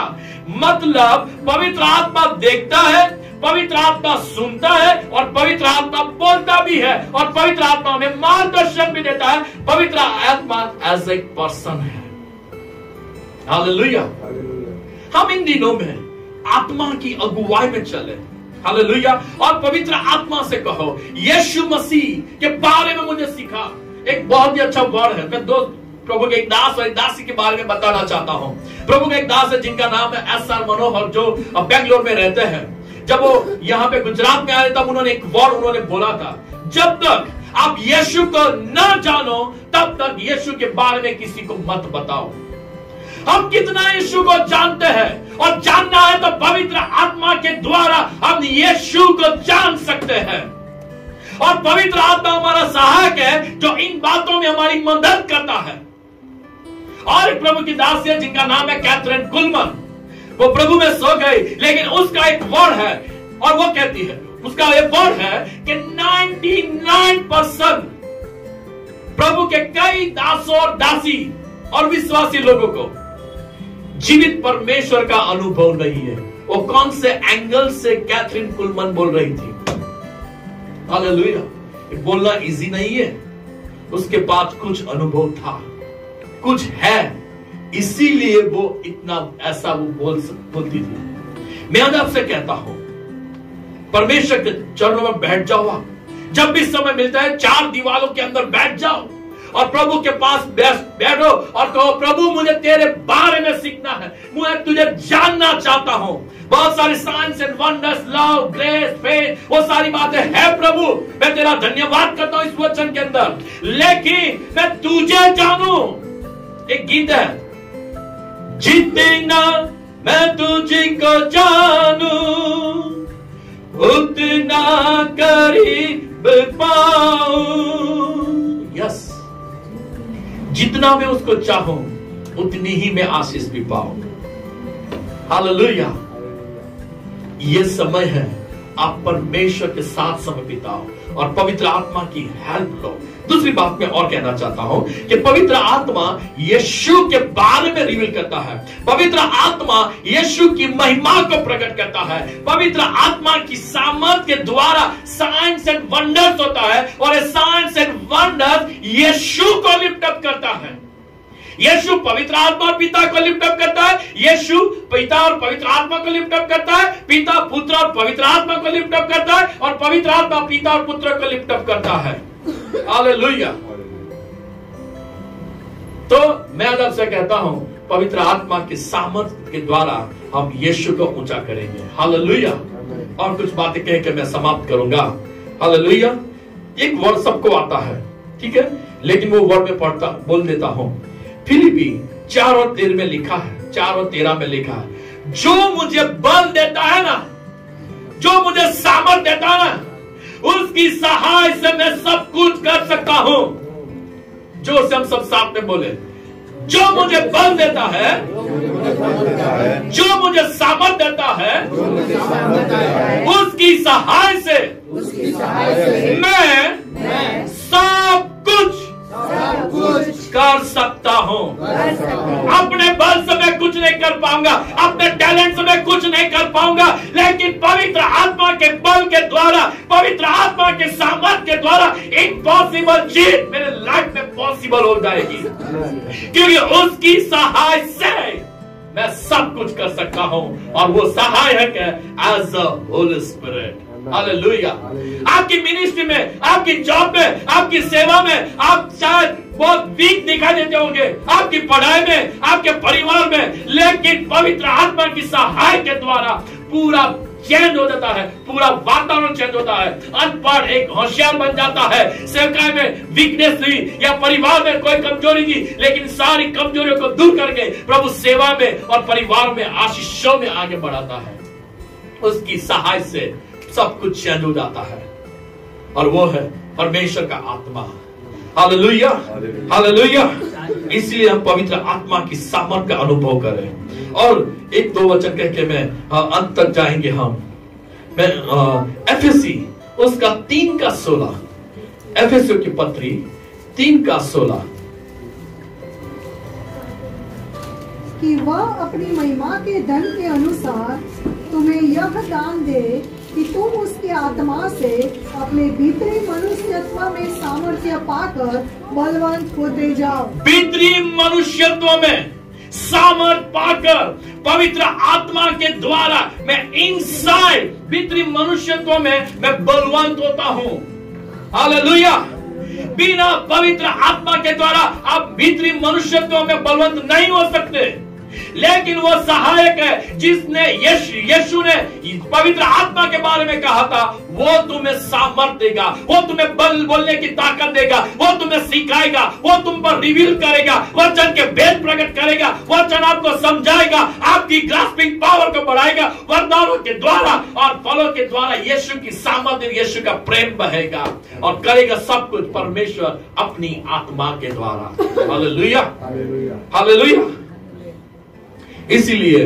मतलब पवित्र आत्मा देखता है, पवित्र आत्मा सुनता है, और पवित्र आत्मा बोलता भी है, और पवित्र आत्मा हमें मार्गदर्शन भी देता है। पवित्र आत्मा एज ए पर्सन है। हालेलुया। हम इन दिनों में आत्मा की अगुवाई में चले। हालेलुया। और पवित्र आत्मा से कहो, यीशु मसीह के बारे में मुझे सिखा। एक बहुत ही अच्छा वर्ड है। मैं दो प्रभु के एक दास और एक दासी के बारे में बताना चाहता हूं। प्रभु के एक दास है जिनका नाम है SR मनोहर, जो बेंगलोर में रहते हैं। जब वो यहाँ पे गुजरात में आए, तब उन्होंने एक वर्ड उन्होंने बोला था, जब तक आप यीशु को न जानो, तब तक यीशु के बारे में किसी को मत बताओ। हम कितना यीशु को जानते हैं, और जानना है तो पवित्र आत्मा के द्वारा हम यीशु को जान सकते हैं। और पवित्र आत्मा हमारा सहायक है, जो इन बातों में हमारी मदद करता है। और एक प्रभु की दासी है जिनका नाम है कैथरीन कुलमन। वो प्रभु में सो गई, लेकिन उसका एक वर्ड है, और वो कहती है, उसका एक वर्ड है कि 99% प्रभु के कई दासों और दासी और विश्वासी लोगों को जीवित परमेश्वर का अनुभव नहीं है। वो कौन से एंगल से कैथरीन कुलमन बोल रही थी? हालेलुया। बोलना इजी नहीं है, उसके पास कुछ अनुभव था, कुछ है, इसीलिए वो इतना ऐसा वो बोलती थी। मैं आज आपसे कहता हूं, परमेश्वर के चरणों में बैठ जाओ। आप जब भी समय मिलता है 4 दीवारों के अंदर बैठ जाओ और प्रभु के पास बैठो और कहो, प्रभु मुझे तेरे बारे में सीखना है, मैं तुझे जानना चाहता हूं। बहुत सारी science and wonders, love, grace, faith, वो सारी बातें हैं प्रभु, मैं तेरा धन्यवाद करता हूं इस वचन के अंदर, लेकिन मैं तुझे जानूं। एक गीत है, जितना मैं तुझको जानूं उतना करीब पाऊं। यस, जितना मैं उसको चाहूं उतनी ही मैं आशीष भी पाऊं। हालेलुया। ये समय है, आप परमेश्वर के साथ समय बिताओ और पवित्र आत्मा की हेल्प लो। दूसरी बात मैं और कहना चाहता हूं कि पवित्र आत्मा यीशु के बारे में रिवील करता है। पवित्र आत्मा यीशु की महिमा को प्रकट करता है। पवित्र आत्मा की सामर्थ्य के द्वारा साइंस एंड वंडर्स होता है और ये साइंस एंड वंडर्स यीशु को लिफ्ट अप करता है। यीशु पवित्र आत्मा और पिता को लिफ्ट अप करता है। यीशु पिता और पवित्र आत्मा को लिफ्ट अप करता है। पिता पुत्र और पवित्र आत्मा को लिफ्ट अप करता है और पवित्र आत्मा पिता और पुत्र को लिफ्ट अप करता है। हालेलुया। तो मैं आज आपसे कहता हूं, पवित्र आत्मा के सामर्थ्य के द्वारा हम यीशु को ऊंचा करेंगे। हालेलुया। और कुछ बातें कह के मैं समाप्त करूंगा। हालेलुया। एक वर्ड सबको आता है, ठीक है, लेकिन वो वर्ड में पढ़ता बोल देता हूं। फिलिपी 4 और 13 में लिखा है, 4 और 13 में लिखा है, जो मुझे बल देता है ना, जो मुझे सामर्थ देता है ना, उसकी सहाय से मैं सब कुछ कर सकता हूं। जोर से हम सब साथ में बोले, जो मुझे बल देता है, जो मुझे सामर्थ देता है, उसकी सहाय से मैं सब कुछ कर सकता हूं। अपने बल से मैं कुछ नहीं कर पाऊंगा, अपने टैलेंट से मैं कुछ नहीं कर पाऊंगा, लेकिन पवित्र आत्मा के बल के द्वारा, पवित्र आत्मा के सामर्थ्य के द्वारा इम्पॉसिबल चीज मेरे लाइफ में पॉसिबल हो जाएगी, क्योंकि उसकी सहाय से मैं सब कुछ कर सकता हूं। और वो सहायक है as a holy spirit. Hallelujah. आपकी मिनिस्ट्री में, आपकी जॉब में, आपकी सेवा में आप शायद बहुत वीक दिखाई देते होंगे, आपकी पढ़ाई में, आपके परिवार में, लेकिन पवित्र आत्मा की सहाय के द्वारा पूरा चेंज हो जाता है, पूरा वातावरण चेंज होता है। अनपढ़ एक होशियार बन जाता है। सेवकाई में वीकनेस हुई या परिवार में कोई कमजोरी थी, लेकिन सारी कमजोरियों को दूर करके प्रभु सेवा में और परिवार में आशीषों में आगे बढ़ाता है। उसकी सहाय से सब कुछ चेंज हो जाता है, और वो है परमेश्वर का आत्मा। Hallelujah, hallelujah. इसलिए हम पवित्र आत्मा की सामर्थ्य का अनुभव करें। और 1-2 वचन कह के मैं अंत तक जाएंगे हम। मैं एफएससी उसका 3:16, एफएससी की पत्री 3:16, कि वह अपनी महिमा के धन के अनुसार तुम्हें यह दान दे कि तुम उसकी आत्मा से अपने भीतरी मनुष्यत्व में सामर्थ्य पाकर बलवंत होते जाओ। भीतरी मनुष्यत्व में सामर्थ पाकर पवित्र आत्मा के द्वारा मैं इनसाइड भीतरी मनुष्यत्व में मैं बलवंत होता हूं। हालेलुया। बिना पवित्र आत्मा के द्वारा आप भीतरी मनुष्यत्व में बलवंत नहीं हो सकते, लेकिन वो सहायक है जिसने यीशु ने पवित्र आत्मा के बारे में कहा था। वो तुम्हें सामर्थ देगा, वो तुम्हें बल बोलने की ताकत देगा, वो तुम्हें सिखाएगा, वो तुम पर रिवील करेगा, वचन के भेद प्रकट करेगा, वचन आपको समझाएगा, आपकी ग्रास्पिंग पावर को बढ़ाएगा वरदानों के द्वारा और फलों के द्वारा। यीशु की सामर्थ्य, यीशु का प्रेम बहेगा और करेगा सब कुछ परमेश्वर अपनी आत्मा के द्वारा। Hallelujah, hallelujah. इसीलिए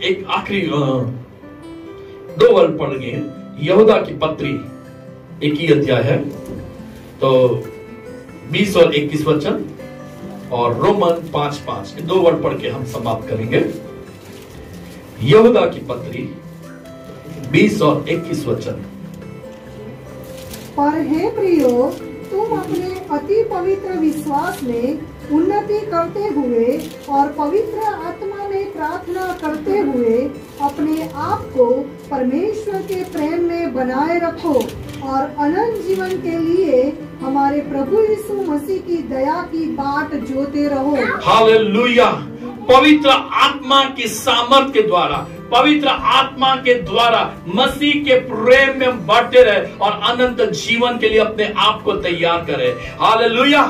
एक आखिरी 2 वर्ड पढ़ेंगे। यहूदा की पत्री 1 अध्याय है, तो 20 और 21 वचन, और रोमन 5:5, 2 वर्ड पढ़ के हम समाप्त करेंगे। यहूदा की पत्री 20 और 21 वचन। पर हे प्रियो, तुम अपने अति पवित्र विश्वास में उन्नति करते हुए और पवित्र आत्मा में प्रार्थना करते हुए अपने आप को परमेश्वर के प्रेम में बनाए रखो और अनंत जीवन के लिए हमारे प्रभु यीशु मसीह की दया की बाट जोते रहो। हालेलुया। पवित्र आत्मा की सामर्थ के द्वारा, पवित्र आत्मा के द्वारा मसीह के प्रेम में हम बढ़ते रहे और अनंत जीवन के लिए अपने आप को तैयार करें। हालेलुया।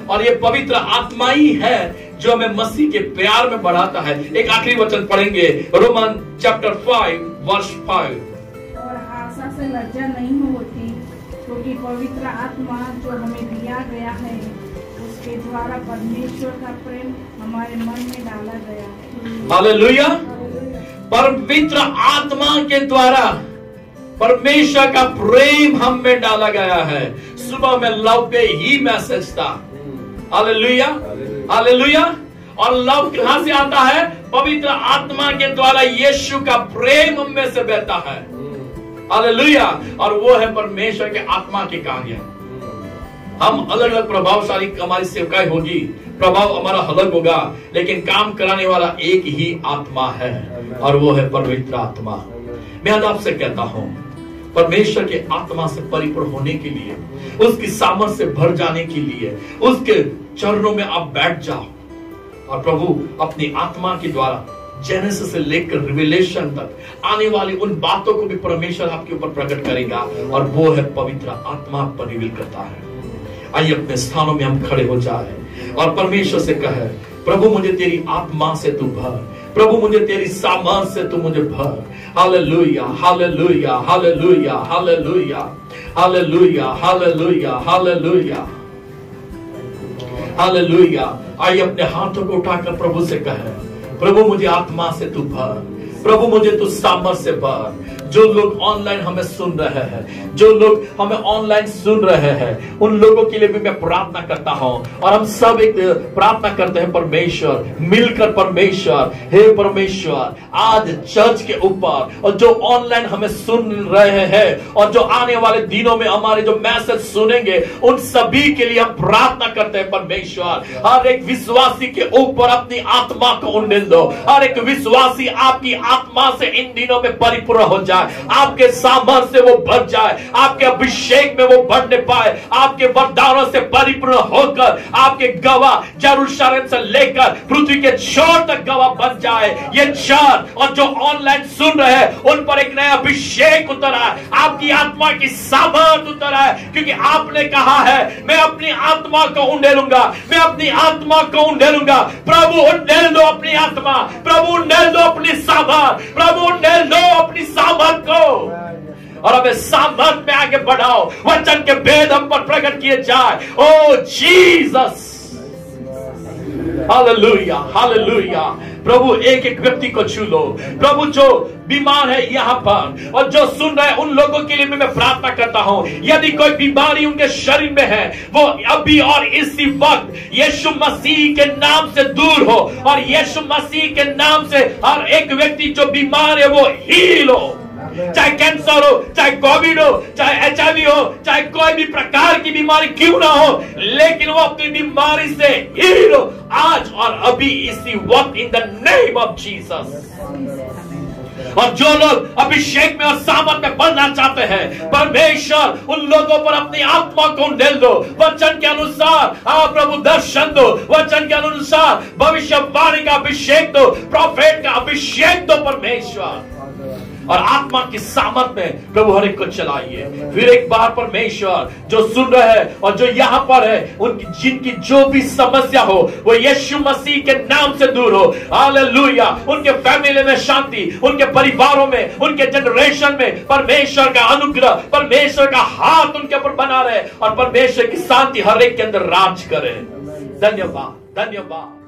और ये पवित्र आत्मा ही है जो हमें मसीह के प्यार में बढ़ाता है। एक आखिरी वचन पढ़ेंगे, रोमन चैप्टर 5 वर्स 5। और आशा से लज्जा नहीं होती, क्योंकि पवित्र आत्मा जो हमें दिया गया है उसके द्वारा परमेश्वर का प्रेम हमारे मन में डाला गया है। हालेलुया। पवित्र आत्मा के द्वारा परमेश्वर का प्रेम हम में डाला गया है। सुबह में लव पे ही मैसेज था। Hallelujah, hallelujah. और लव कहां से आता है? पवित्र आत्मा के द्वारा यीशु का प्रेम हम में से बहता है। हालेलुया। और वो है परमेश्वर के आत्मा के कार्य। हम अलग अलग प्रभावशाली, हमारी सेवकाई होगी, प्रभाव हमारा अलग होगा, लेकिन काम कराने वाला एक ही आत्मा है और वो है पवित्र आत्मा। मैं आज आपसे कहता हूं, परमेश्वर के आत्मा से परिपूर्ण होने के लिए, उसकी सामर्थ से भर जाने के लिए उसके चरणों में आप बैठ जाओ और प्रभु अपनी आत्मा के द्वारा जेनेसिस से लेकर रिवेलेशन तक आने वाली उन बातों को भी परमेश्वर आपके ऊपर प्रकट करेगा और वो है पवित्र आत्मा पर रिवील करता है। आइए अपने स्थानों में हम खड़े हो जाए और परमेश्वर से कहे, प्रभु मुझे तेरी आत्मा से तू भर, प्रभु मुझे तेरी सामर्थ से तू मुझे भर। Hallelujah, hallelujah, hallelujah, hallelujah, hallelujah, hallelujah, hallelujah, hallelujah. आइए अपने हाथों को उठाकर प्रभु से कहे, प्रभु मुझे आत्मा से तू भर, प्रभु मुझे तू सामर्थ से भर। जो लोग ऑनलाइन हमें सुन रहे हैं, जो लोग हमें ऑनलाइन सुन रहे हैं, उन लोगों के लिए भी मैं प्रार्थना करता हूं और हम सब एक प्रार्थना करते हैं, परमेश्वर मिलकर, परमेश्वर, हे परमेश्वर, आज चर्च के ऊपर और जो ऑनलाइन हमें सुन रहे हैं और जो आने वाले दिनों में हमारे जो मैसेज सुनेंगे, उन सभी के लिए हम प्रार्थना करते हैं। परमेश्वर हर एक विश्वासी के ऊपर अपनी आत्मा को उंडेल दो, हर एक विश्वासी आपकी आत्मा से इन दिनों में परिपूर्ण हो जाए, आपके सामर्थ से वो बढ़ जाए, आपके अभिषेक में वो बढ़ने पाए, आपके वरदानों से परिपूर्ण होकर आपके गवाह यरूशलेम से लेकर पृथ्वी के छोर तक गवाह बन जाए। ये चर्च और जो ऑनलाइन सुन रहे हैं उन पर एक नया अभिषेक उतर आए, आपकी आत्मा की सामर्थ उतर आए, क्योंकि आपने कहा है मैं अपनी आत्मा को उंडेलूंगा, मैं अपनी आत्मा को उंडेलूंगा। प्रभु उंडेल दो अपनी आत्मा, प्रभु उंडेल दो अपनी सामर्थ, प्रभु उंडेल दो अपनी सामर्थ को और हमें सामर्थ में आगे बढ़ाओ, वचन के भेद हम पर प्रकट किए जाए। ओ जीसस, हालेलुया, हालेलुया। प्रभु एक एक व्यक्ति को छू लो, प्रभु जो बीमार है यहाँ पर और जो सुन रहे हैं उन लोगों के लिए भी मैं प्रार्थना करता हूँ, यदि कोई बीमारी उनके शरीर में है वो अभी और इसी वक्त यीशु मसीह के नाम से दूर हो और यीशु मसीह के नाम से हर एक व्यक्ति जो बीमार है वो हील हो। चाहे कैंसर हो, चाहे कोविड हो, चाहे HIV हो, चाहे कोई भी प्रकार की बीमारी क्यों ना हो, लेकिन वो अपनी बीमारी से हील हो आज और अभी इसी वक्त, in the name of Jesus. और जो लोग अभिषेक में और सामर्थ में बढ़ना चाहते हैं, परमेश्वर उन लोगों पर अपनी आत्मा को उंडेल दो, वचन के अनुसार प्रभु दर्शन दो, वचन के अनुसार भविष्यवाणी का अभिषेक दो, प्रोफेट का अभिषेक दो परमेश्वर, और आत्मा की सामर्थ में प्रभु हर एक को चलाइए। फिर एक बार परमेश्वर जो सुन रहे हैं और जो यहाँ पर है, उनकी जिनकी जो भी समस्या हो वो यीशु मसीह के नाम से दूर हो। हालेलुया। उनके फैमिली में शांति, उनके परिवारों में, उनके जनरेशन में परमेश्वर का अनुग्रह, परमेश्वर का हाथ उनके ऊपर बना रहे और परमेश्वर की शांति हर एक के अंदर राज करे। धन्यवाद, धन्यवाद।